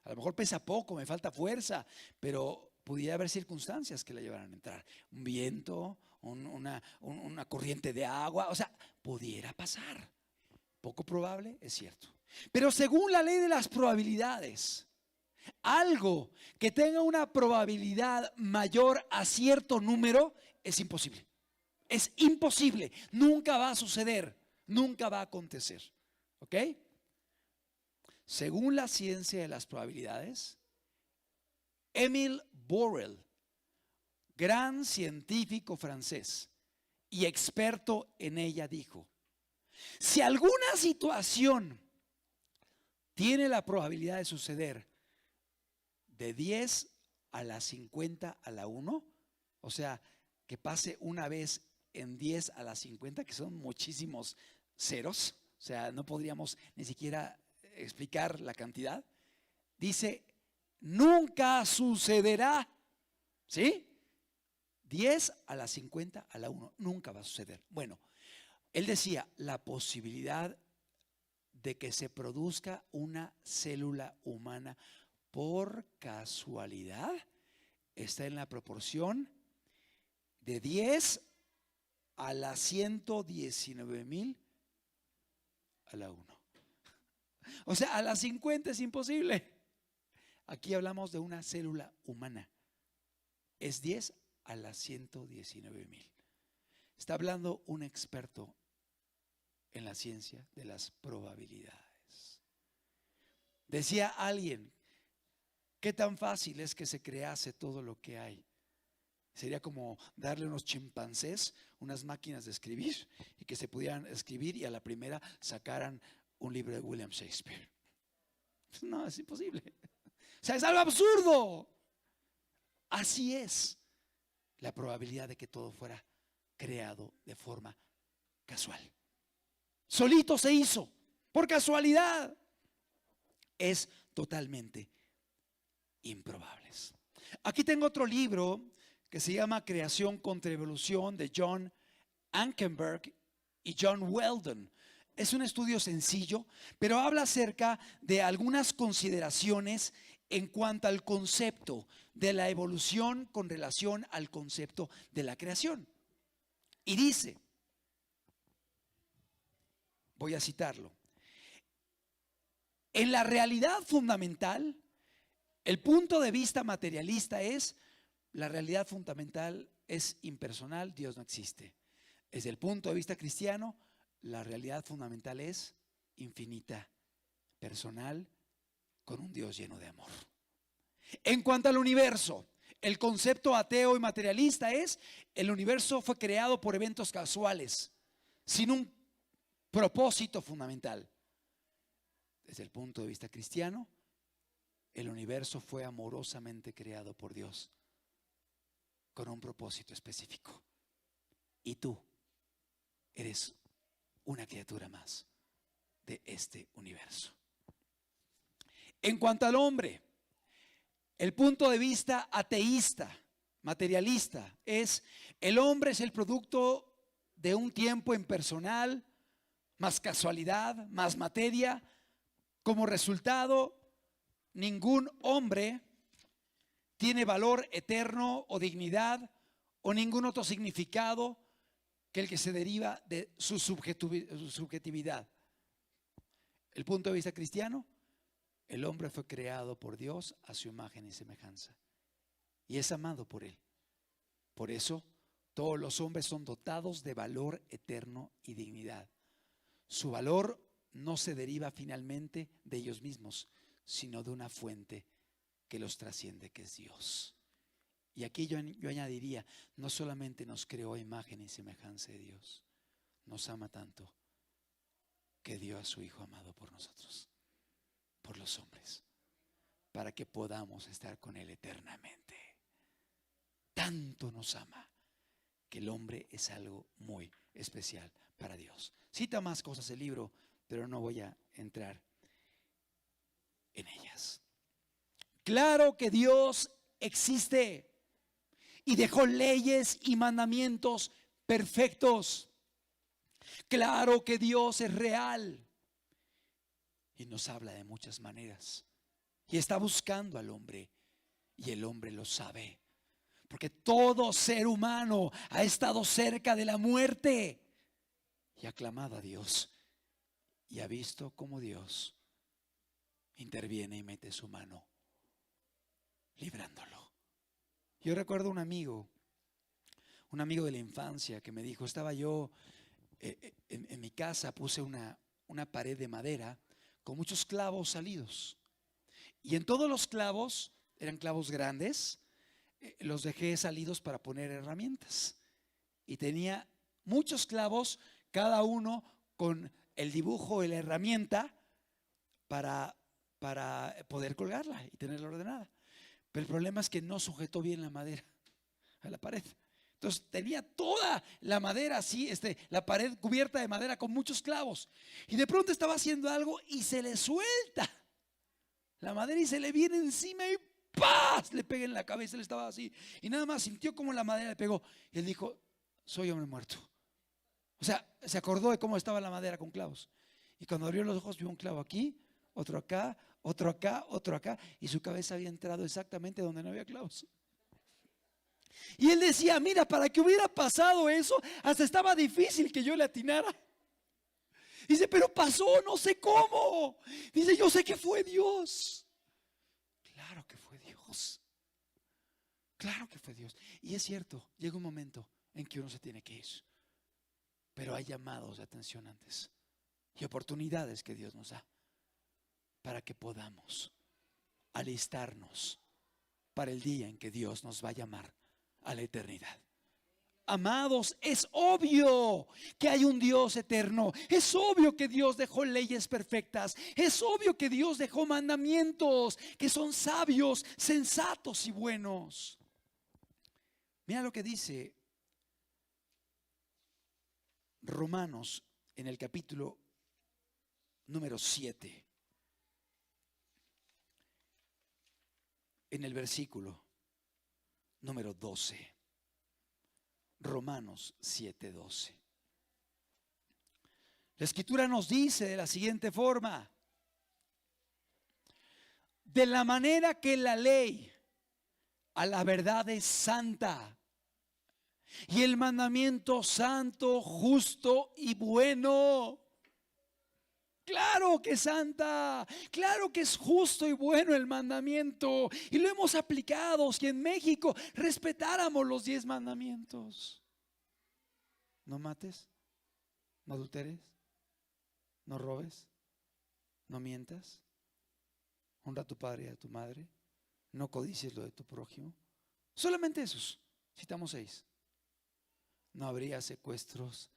A lo mejor pesa poco, me falta fuerza, pero pudiera haber circunstancias que la llevaran a entrar. Un viento, una corriente de agua, o sea, pudiera pasar. Poco probable, es cierto. Pero según la ley de las probabilidades, algo que tenga una probabilidad mayor a cierto número es imposible. Es imposible, nunca va a suceder, nunca va a acontecer. ¿Ok? Según la ciencia de las probabilidades, Émile Borel, gran científico francés y experto en ella, dijo: si alguna situación tiene la probabilidad de suceder de 10 a la 50 a la 1, o sea, que pase una vez en 10 a la 50, que son muchísimos ceros, o sea, no podríamos ni siquiera explicar la cantidad. Dice, nunca sucederá, ¿sí? 10 a la 50 a la 1, nunca va a suceder. Bueno, él decía, la posibilidad de que se produzca una célula humana por casualidad está en la proporción de 10 a la 119,000 a la 1. O sea, a la 50 es imposible. Aquí hablamos de una célula humana. Es 10 a la 119,000. Está hablando un experto en la ciencia de las probabilidades. Decía alguien, ¿qué tan fácil es que se crease todo lo que hay? Sería como darle unos chimpancés unas máquinas de escribir y que se pudieran escribir y a la primera sacaran un libro de William Shakespeare. No, es imposible. O sea, es algo absurdo. Así es la probabilidad de que todo fuera creado de forma casual. Solito se hizo, por casualidad. Es totalmente improbables. Aquí tengo otro libro que se llama Creación contra Evolución, de John Ankenberg y John Weldon. Es un estudio sencillo, pero habla acerca de algunas consideraciones en cuanto al concepto de la evolución con relación al concepto de la creación. Y dice, voy a citarlo: en la realidad fundamental, el punto de vista materialista es: la realidad fundamental es impersonal, Dios no existe. Desde el punto de vista cristiano, la realidad fundamental es infinita, personal, con un Dios lleno de amor. En cuanto al universo, el concepto ateo y materialista es: el universo fue creado por eventos casuales, sin un propósito fundamental. Desde el punto de vista cristiano, el universo fue amorosamente creado por Dios con un propósito específico. Y tú eres una criatura más de este universo. En cuanto al hombre, el punto de vista ateísta, materialista, es: el hombre es el producto de un tiempo impersonal, más casualidad, más materia. Como resultado, ningún hombre tiene valor eterno o dignidad o ningún otro significado que el que se deriva de su subjetividad. El punto de vista cristiano: el hombre fue creado por Dios a su imagen y semejanza y es amado por Él. Por eso todos los hombres son dotados de valor eterno y dignidad. Su valor no se deriva finalmente de ellos mismos, sino de una fuente que los trasciende, que es Dios. Y aquí yo añadiría: no solamente nos creó a imagen y semejanza de Dios, nos ama tanto que dio a su Hijo amado por nosotros, por los hombres, para que podamos estar con Él eternamente. Tanto nos ama que el hombre es algo muy especial para Dios. Cita más cosas el libro, pero no voy a entrar en ellas. Claro que Dios existe y dejó leyes y mandamientos perfectos. Claro que Dios es real y nos habla de muchas maneras y está buscando al hombre, y el hombre lo sabe, porque todo ser humano ha estado cerca de la muerte y ha clamado a Dios y ha visto cómo Dios interviene y mete su mano librándolo. Yo recuerdo un amigo de la infancia que me dijo: estaba yo en mi casa, puse una pared de madera con muchos clavos salidos, y en todos los clavos, eran clavos grandes, los dejé salidos para poner herramientas, y tenía muchos clavos, cada uno con el dibujo y la herramienta para poder colgarla y tenerla ordenada. Pero el problema es que no sujetó bien la madera a la pared. Entonces tenía toda la madera así, la pared cubierta de madera con muchos clavos. Y de pronto estaba haciendo algo y se le suelta la madera y se le viene encima y ¡paz! Le pega en la cabeza. Él estaba así y nada más sintió como la madera le pegó. Y él dijo: soy hombre muerto. O sea, se acordó de cómo estaba la madera con clavos. Y cuando abrió los ojos, vio un clavo aquí, otro acá, otro acá, y su cabeza había entrado exactamente donde no había clavos. Y él decía, mira, para que hubiera pasado eso, hasta estaba difícil que yo le atinara. Dice, pero pasó, no sé cómo. Dice, yo sé que fue Dios. Claro que fue Dios. Claro que fue Dios. Y es cierto, llega un momento en que uno se tiene que ir. Pero hay llamados de atención antes y oportunidades que Dios nos da para que podamos alistarnos para el día en que Dios nos va a llamar a la eternidad. Amados, es obvio que hay un Dios eterno. Es obvio que Dios dejó leyes perfectas. Es obvio que Dios dejó mandamientos que son sabios, sensatos y buenos. Mira lo que dice Romanos en el capítulo número 7, en el versículo número 12. Romanos 7:12. La escritura nos dice de la siguiente forma: de la manera que la ley a la verdad es santa, y el mandamiento santo, justo y bueno. Claro que es santa, claro que es justo y bueno el mandamiento, y lo hemos aplicado. Si en México respetáramos los 10 mandamientos: no mates, no adulteres, no robes, no mientas, honra a tu padre y a tu madre, no codicies lo de tu prójimo. Solamente esos, citamos 6. No habría secuestros,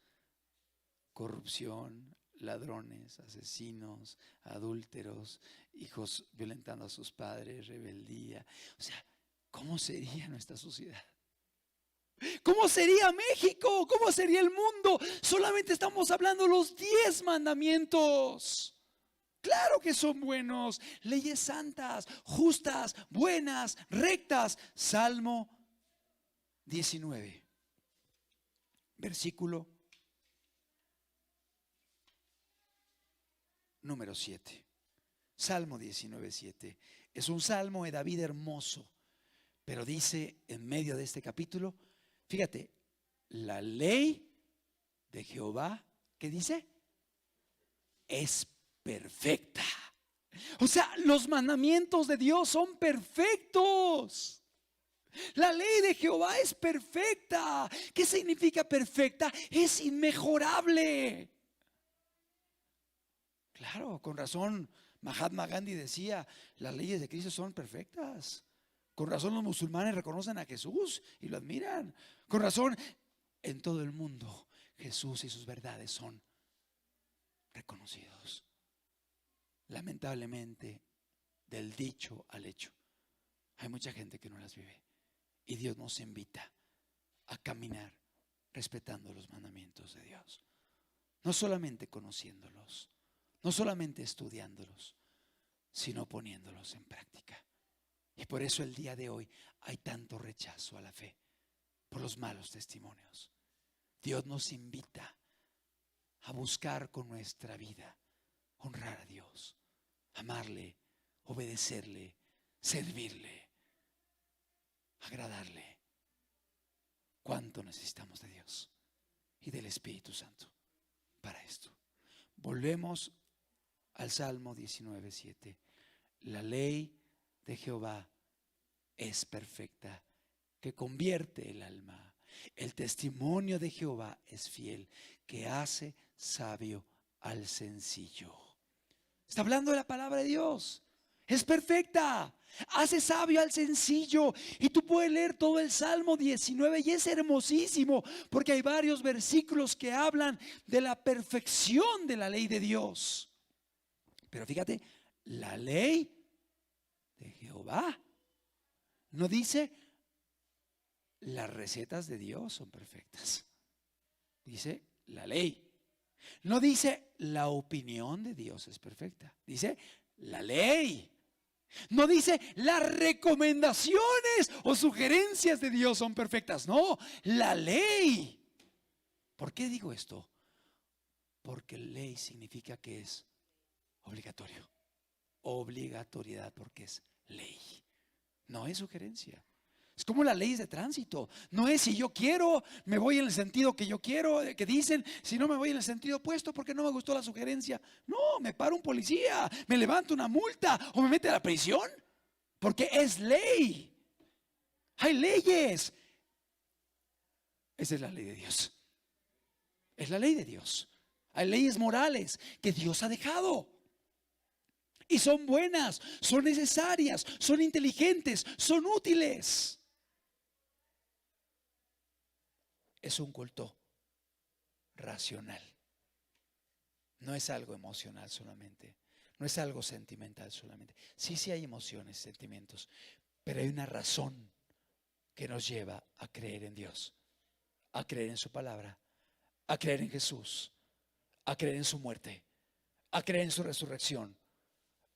corrupción, ladrones, asesinos, adúlteros, hijos violentando a sus padres, rebeldía. O sea, ¿cómo sería nuestra sociedad? ¿Cómo sería México? ¿Cómo sería el mundo? Solamente estamos hablando los 10 mandamientos. Claro que son buenos, leyes santas, justas, buenas, rectas. Salmo 19, versículo número 7. Salmo 19:7. Es un salmo de David hermoso, pero dice en medio de este capítulo, fíjate, la ley de Jehová, ¿qué dice? Es perfecta. O sea, los mandamientos de Dios son perfectos. La ley de Jehová es perfecta. ¿Qué significa perfecta? Es inmejorable. Claro, con razón Mahatma Gandhi decía, las leyes de Cristo son perfectas. Con razón los musulmanes reconocen a Jesús y lo admiran. Con razón en todo el mundo Jesús y sus verdades son reconocidos. Lamentablemente, del dicho al hecho, hay mucha gente que no las vive. Y Dios nos invita a caminar respetando los mandamientos de Dios. No solamente conociéndolos, no solamente estudiándolos, sino poniéndolos en práctica. Y por eso el día de hoy hay tanto rechazo a la fe, por los malos testimonios. Dios nos invita a buscar con nuestra vida honrar a Dios, amarle, obedecerle, servirle, agradarle. ¿Cuánto necesitamos de Dios y del Espíritu Santo para esto? Volvemos al Salmo 19:7. La ley de Jehová es perfecta, que convierte el alma. El testimonio de Jehová es fiel, que hace sabio al sencillo. Está hablando de la palabra de Dios. Es perfecta, hace sabio al sencillo. Y tú puedes leer todo el Salmo 19 y es hermosísimo, porque hay varios versículos que hablan de la perfección de la ley de Dios. Pero fíjate, la ley de Jehová no dice las recetas de Dios son perfectas. Dice la ley. No dice la opinión de Dios es perfecta. Dice la ley. No dice las recomendaciones o sugerencias de Dios son perfectas. No, la ley. ¿Por qué digo esto? Porque ley significa que es obligatorio, obligatoriedad porque es ley, no es sugerencia. Es como las leyes de tránsito. No es si yo quiero, me voy en el sentido que yo quiero, que dicen, si no me voy en el sentido opuesto porque no me gustó la sugerencia. No, me para un policía, me levanta una multa o me mete a la prisión, porque es ley. Hay leyes. Esa es la ley de Dios. Es la ley de Dios. Hay leyes morales que Dios ha dejado. Y son buenas, son necesarias, son inteligentes, son útiles. Es un culto racional. No es algo emocional solamente. No es algo sentimental solamente. Sí hay emociones, sentimientos, pero hay una razón que nos lleva a creer en Dios, a creer en su palabra, a creer en Jesús, a creer en su muerte, a creer en su resurrección,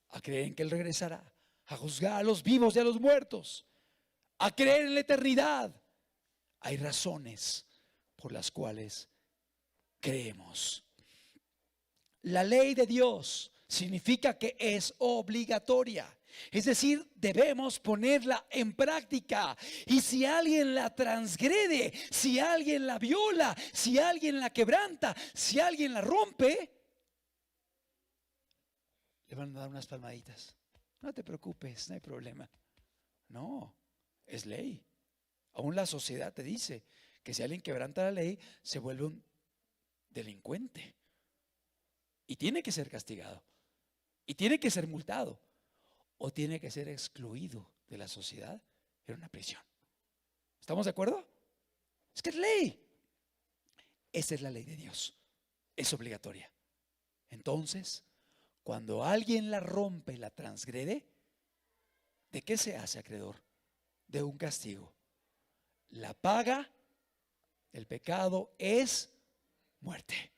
a creer en que Él regresará, a juzgar a los vivos y a los muertos, a creer en la eternidad. Hay razones por las cuales creemos. La ley de Dios significa que es obligatoria. Es decir, debemos ponerla en práctica. Y si alguien la transgrede, si alguien la viola, si alguien la quebranta, si alguien la rompe, le van a dar unas palmaditas. No te preocupes, no hay problema. No, es ley. Aún la sociedad te dice que si alguien quebranta la ley, se vuelve un delincuente. Y tiene que ser castigado. Y tiene que ser multado. O tiene que ser excluido de la sociedad en una prisión. ¿Estamos de acuerdo? Es que es ley. Esa es la ley de Dios. Es obligatoria. Entonces, cuando alguien la rompe, la transgrede, ¿de qué se hace acreedor? De un castigo. La paga del pecado es muerte.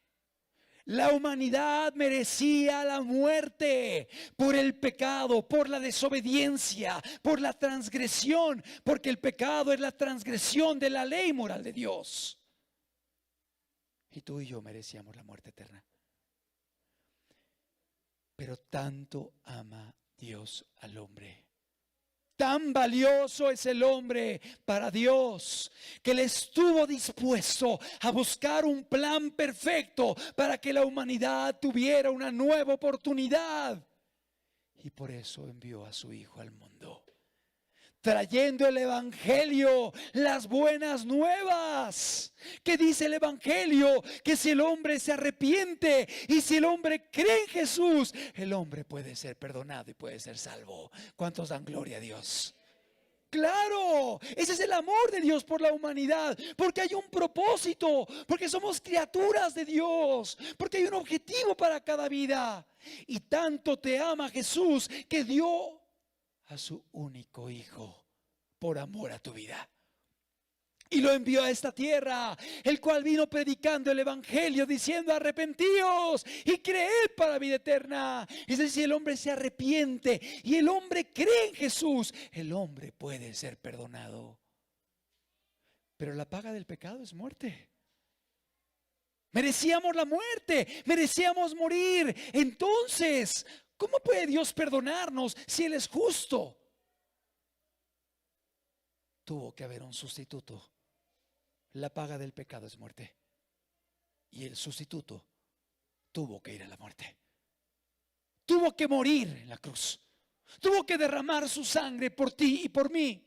La humanidad merecía la muerte por el pecado, por la desobediencia, por la transgresión, porque el pecado es la transgresión de la ley moral de Dios. Y tú y yo merecíamos la muerte eterna. Pero tanto ama Dios al hombre. Tan valioso es el hombre para Dios, que Él estuvo dispuesto a buscar un plan perfecto para que la humanidad tuviera una nueva oportunidad. Y por eso envió a su Hijo al mundo, trayendo el Evangelio, las buenas nuevas. ¿Qué dice el Evangelio? Que si el hombre se arrepiente y si el hombre cree en Jesús, el hombre puede ser perdonado y puede ser salvo. ¿Cuántos dan gloria a Dios? Claro, ese es el amor de Dios por la humanidad, porque hay un propósito, porque somos criaturas de Dios, porque hay un objetivo para cada vida. Y tanto te ama Jesús que dio a su único Hijo por amor a tu vida. Y lo envió a esta tierra, el cual vino predicando el Evangelio, diciendo: arrepentíos y creed para vida eterna. Es decir, si el hombre se arrepiente y el hombre cree en Jesús, el hombre puede ser perdonado. Pero la paga del pecado es muerte. Merecíamos la muerte, merecíamos morir. Entonces, ¿cómo puede Dios perdonarnos si Él es justo? Tuvo que haber un sustituto. La paga del pecado es muerte. Y el sustituto tuvo que ir a la muerte. Tuvo que morir en la cruz. Tuvo que derramar su sangre por ti y por mí.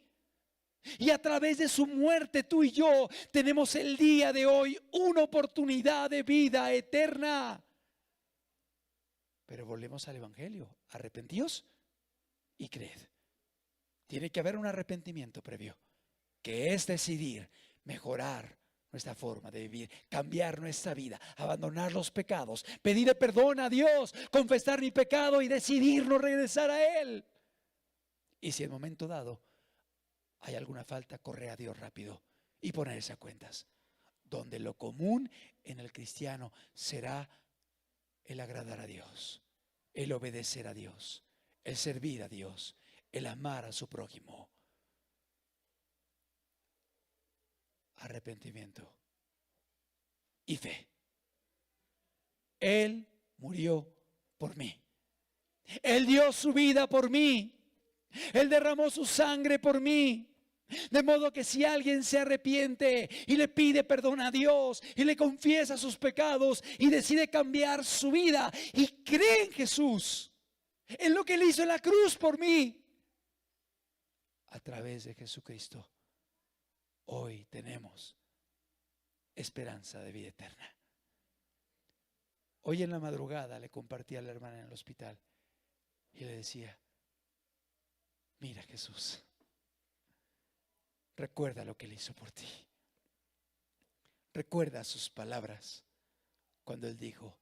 Y a través de su muerte, tú y yo tenemos el día de hoy una oportunidad de vida eterna. Pero volvemos al Evangelio. Arrepentíos y creed. Tiene que haber un arrepentimiento previo, que es decidir mejorar nuestra forma de vivir, cambiar nuestra vida, abandonar los pecados, pedirle perdón a Dios, confesar mi pecado y decidirnos regresar a Él. Y si en momento dado hay alguna falta, correr a Dios rápido y ponerse a cuentas. Donde lo común en el cristiano será el agradar a Dios, el obedecer a Dios, el servir a Dios, el amar a su prójimo. Arrepentimiento y fe. Él murió por mí. Él dio su vida por mí. Él derramó su sangre por mí. De modo que si alguien se arrepiente y le pide perdón a Dios y le confiesa sus pecados y decide cambiar su vida y cree en Jesús, en lo que Él hizo en la cruz por mí, a través de Jesucristo, hoy tenemos esperanza de vida eterna. Hoy en la madrugada le compartí a la hermana en el hospital y le decía: mira, Jesús, recuerda lo que Él hizo por ti. Recuerda sus palabras cuando Él dijo: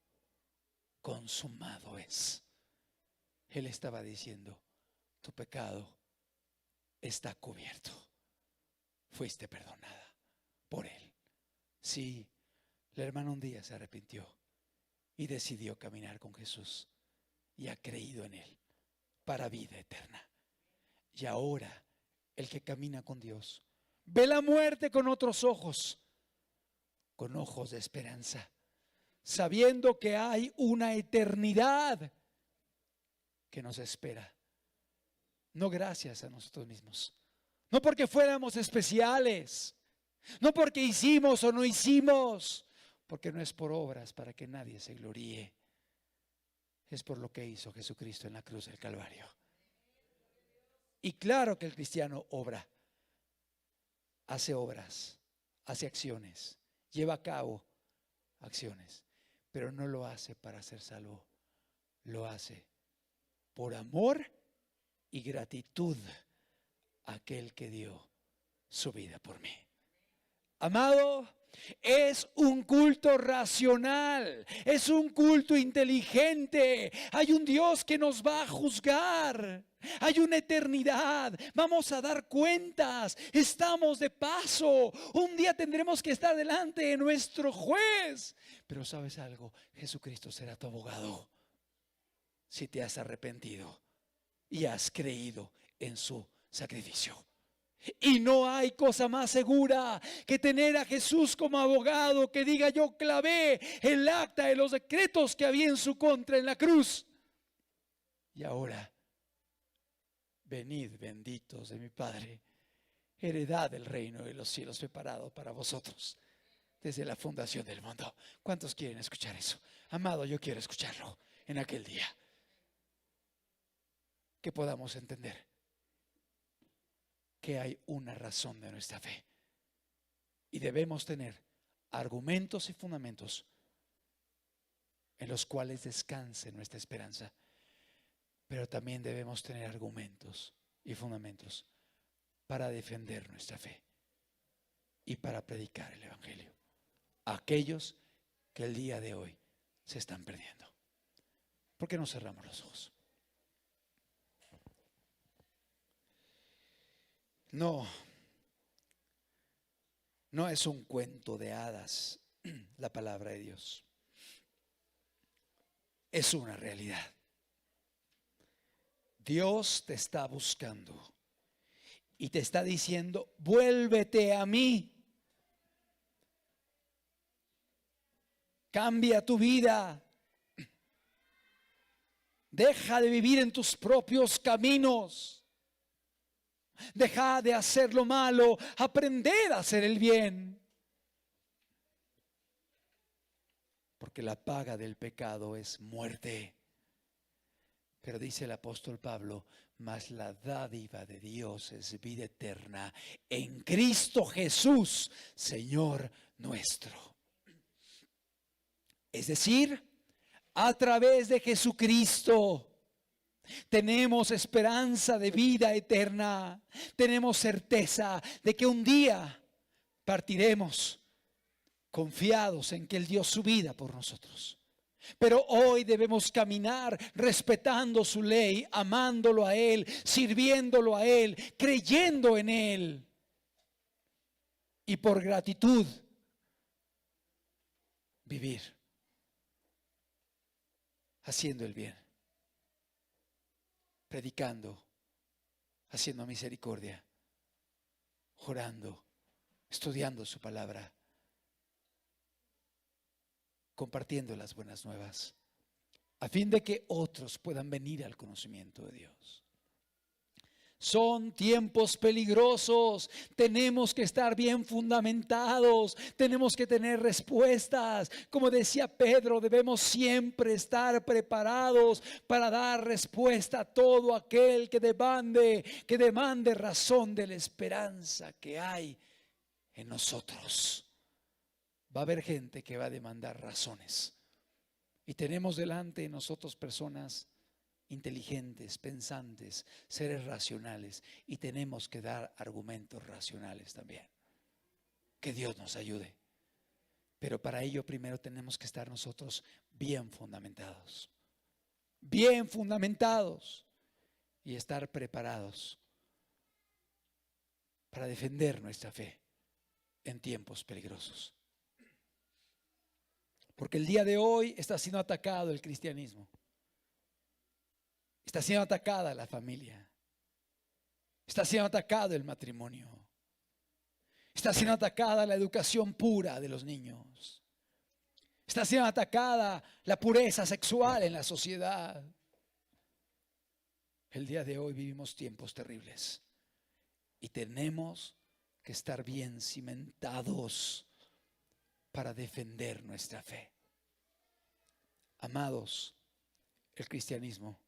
consumado es. Él estaba diciendo: tu pecado está cubierto. Fuiste perdonada por Él. Sí, la hermana un día se arrepintió y decidió caminar con Jesús y ha creído en Él para vida eterna. Y ahora el que camina con Dios ve la muerte con otros ojos, con ojos de esperanza, sabiendo que hay una eternidad que nos espera. No gracias a nosotros mismos, no porque fuéramos especiales, no porque hicimos o no hicimos, porque no es por obras para que nadie se gloríe. Es por lo que hizo Jesucristo en la cruz del Calvario. Y claro que el cristiano obra, hace obras, hace acciones, lleva a cabo acciones, pero no lo hace para ser salvo, lo hace por amor y gratitud a aquel que dio su vida por mí. Amado, es un culto racional, es un culto inteligente. Hay un Dios que nos va a juzgar. Hay una eternidad, vamos a dar cuentas, estamos de paso. Un día tendremos que estar delante de nuestro juez. Pero ¿sabes algo? Jesucristo será tu abogado si te has arrepentido y has creído en su sacrificio. Y no hay cosa más segura que tener a Jesús como abogado que diga: yo clavé el acta de los decretos que había en su contra en la cruz. Y ahora, venid benditos de mi Padre, heredad del reino de los cielos preparado para vosotros desde la fundación del mundo. ¿Cuántos quieren escuchar eso? Amado, yo quiero escucharlo en aquel día. Que podamos entender que hay una razón de nuestra fe y debemos tener argumentos y fundamentos en los cuales descanse nuestra esperanza, pero también debemos tener argumentos y fundamentos para defender nuestra fe y para predicar el evangelio a aquellos que el día de hoy se están perdiendo. ¿Por qué no cerramos los ojos? No es un cuento de hadas la palabra de Dios. Es una realidad. Dios te está buscando y te está diciendo: vuélvete a mí. Cambia tu vida. Deja de vivir en tus propios caminos. Deja de hacer lo malo, aprender a hacer el bien. Porque la paga del pecado es muerte. Pero dice el apóstol Pablo: mas la dádiva de Dios es vida eterna en Cristo Jesús, Señor nuestro. Es decir, a través de Jesucristo tenemos esperanza de vida eterna. Tenemos certeza de que un día partiremos confiados en que Él dio su vida por nosotros. Pero hoy debemos caminar respetando su ley, amándolo a Él, sirviéndolo a Él, creyendo en Él. Y por gratitud, vivir haciendo el bien, predicando, haciendo misericordia, orando, estudiando su palabra, compartiendo las buenas nuevas a fin de que otros puedan venir al conocimiento de Dios. Son tiempos peligrosos, tenemos que estar bien fundamentados, tenemos que tener respuestas. Como decía Pedro, debemos siempre estar preparados para dar respuesta a todo aquel que demande razón de la esperanza que hay en nosotros. Va a haber gente que va a demandar razones, y tenemos delante de nosotros personas inteligentes, pensantes, seres racionales, y tenemos que dar argumentos racionales también. Que Dios nos ayude. Pero para ello primero tenemos que estar nosotros bien fundamentados y estar preparados para defender nuestra fe en tiempos peligrosos. Porque el día de hoy está siendo atacado el cristianismo. Está siendo atacada la familia. Está siendo atacado el matrimonio. Está siendo atacada la educación pura de los niños. Está siendo atacada la pureza sexual en la sociedad. El día de hoy vivimos tiempos terribles y tenemos que estar bien cimentados para defender nuestra fe. Amados, el cristianismo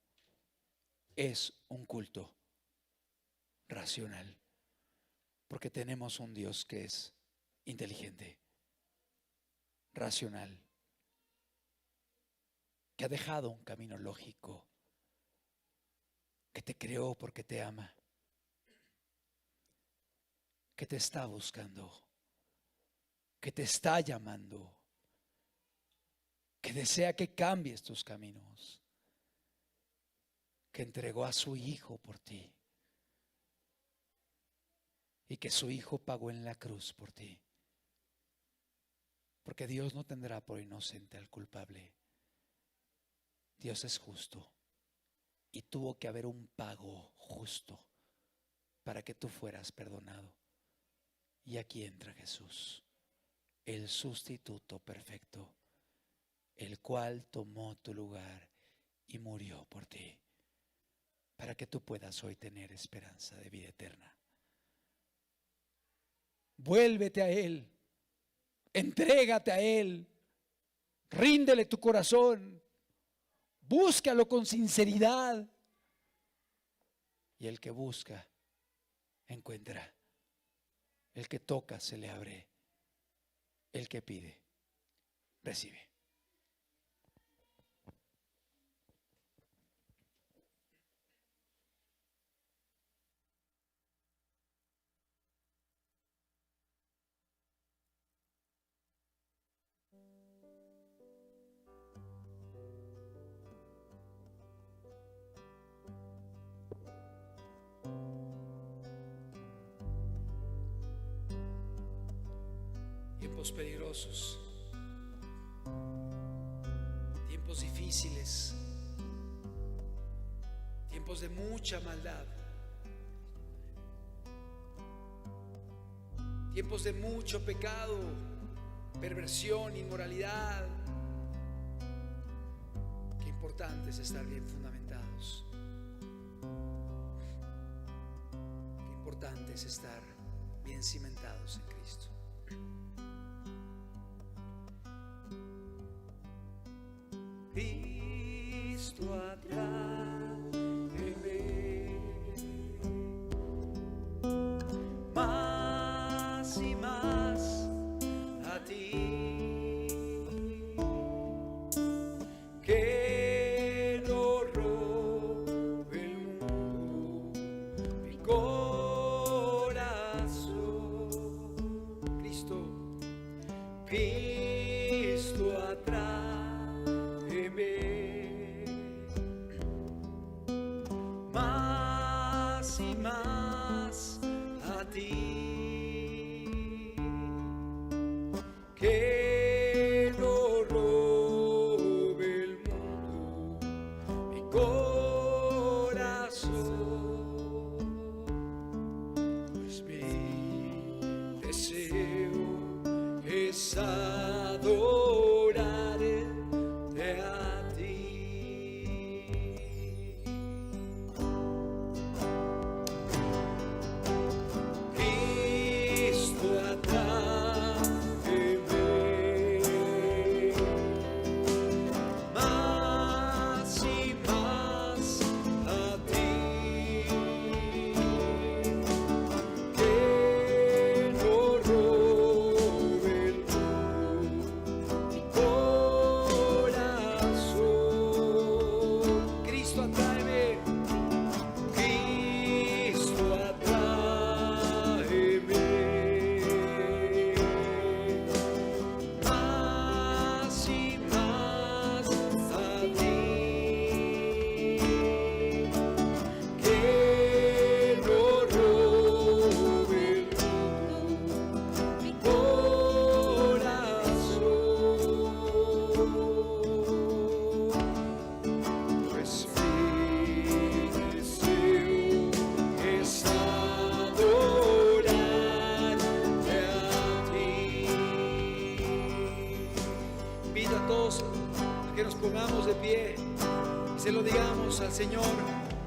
es un culto racional, porque tenemos un Dios que es inteligente, racional, que ha dejado un camino lógico, que te creó porque te ama, que te está buscando, que te está llamando, que desea que cambies tus caminos, que entregó a su Hijo por ti y que su Hijo pagó en la cruz por ti. Porque Dios no tendrá por inocente al culpable. Dios es justo y tuvo que haber un pago justo para que tú fueras perdonado. Y aquí entra Jesús, el sustituto perfecto, el cual tomó tu lugar y murió por ti, para que tú puedas hoy tener esperanza de vida eterna. Vuélvete a Él, entrégate a Él, ríndele tu corazón, búscalo con sinceridad. Y el que busca, encuentra. El que toca, se le abre. El que pide, recibe. Tiempos peligrosos, tiempos difíciles, tiempos de mucha maldad, tiempos de mucho pecado, perversión, inmoralidad. Qué importante es estar bien fundamentados. Qué importante es estar bien cimentados en Cristo. Cristo atráeme más y más a ti, que no robe el mundo mi corazón. Cristo atráeme más y más a ti, que no robe el mundo mi corazón, pues mi deseo es invito a todos a que nos pongamos de pie y se lo digamos al Señor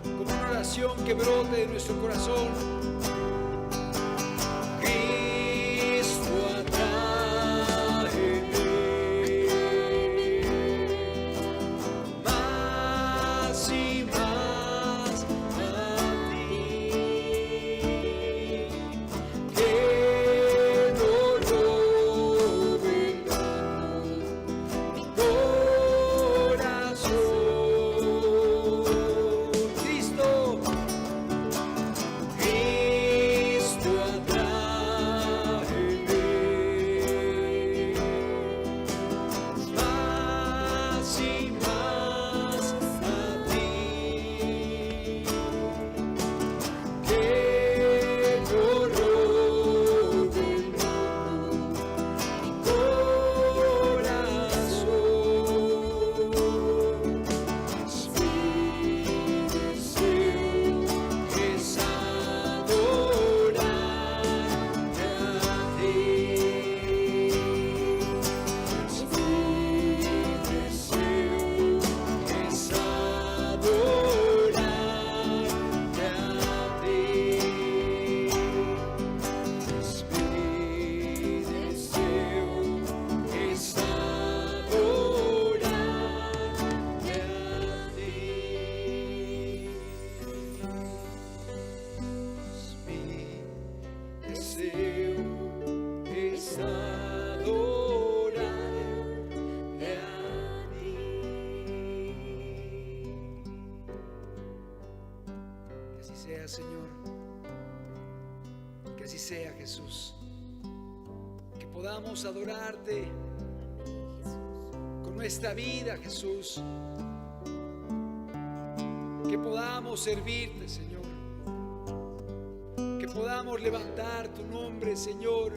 con una oración que brote de nuestro corazón. Cristo atráeme más y más a ti, que no robe mi corazón. Cristo, Cristo atráeme más y más a ti, que no robe mi corazón. Mi deseo es adorarte a ti. Mi deseo es adorarte a ti. Mi deseo es adorarte a ti. Mi deseo es adorarte a ti. Que así sea, Señor. Que así sea, Jesús. Que podamos adorarte con nuestra vida, Jesús. Que podamos servirte, Señor. Que podamos levantar tu nombre, Señor,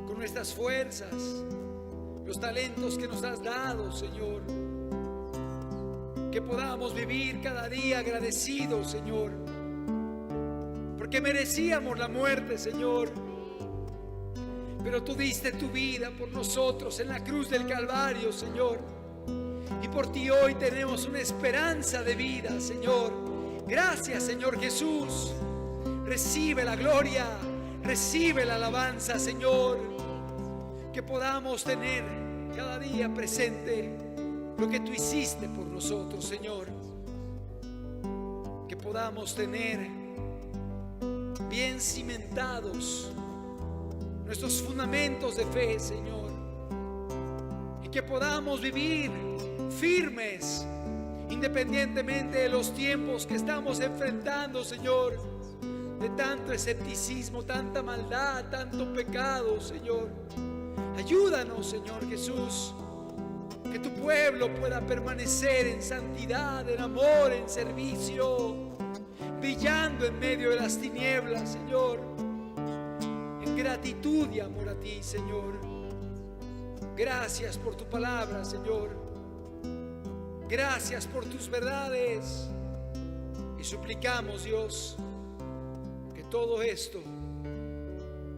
con nuestras fuerzas, los talentos que nos has dado, Señor. Que podamos vivir cada día agradecidos, Señor, porque merecíamos la muerte, Señor, pero tú diste tu vida por nosotros en la cruz del Calvario, Señor, y por ti hoy tenemos una esperanza de vida, Señor. Gracias, Señor Jesús. Recibe la gloria, recibe la alabanza, Señor. Que podamos tener cada día presente lo que tú hiciste por nosotros, Señor. Que podamos tener bien cimentados nuestros fundamentos de fe, Señor. Y que podamos vivir firmes independientemente de los tiempos que estamos enfrentando, Señor, de tanto escepticismo, tanta maldad, tanto pecado, Señor. Ayúdanos, Señor Jesús, que tu pueblo pueda permanecer en santidad, en amor, en servicio, brillando en medio de las tinieblas, Señor, en gratitud y amor a ti, Señor. Gracias por tu palabra, Señor. Gracias por tus verdades. Y suplicamos, Dios, que todo esto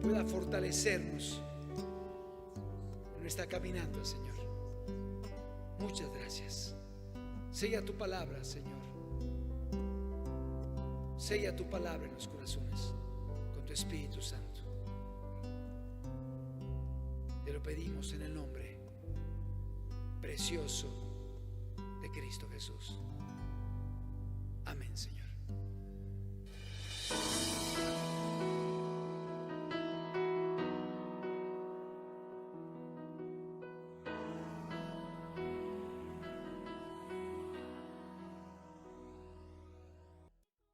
pueda fortalecernos en nuestra caminata, Señor. Muchas gracias. Sella tu palabra, Señor. Sella tu palabra en los corazones con tu Espíritu Santo. Te lo pedimos en el nombre precioso de Cristo Jesús. Amén, Señor.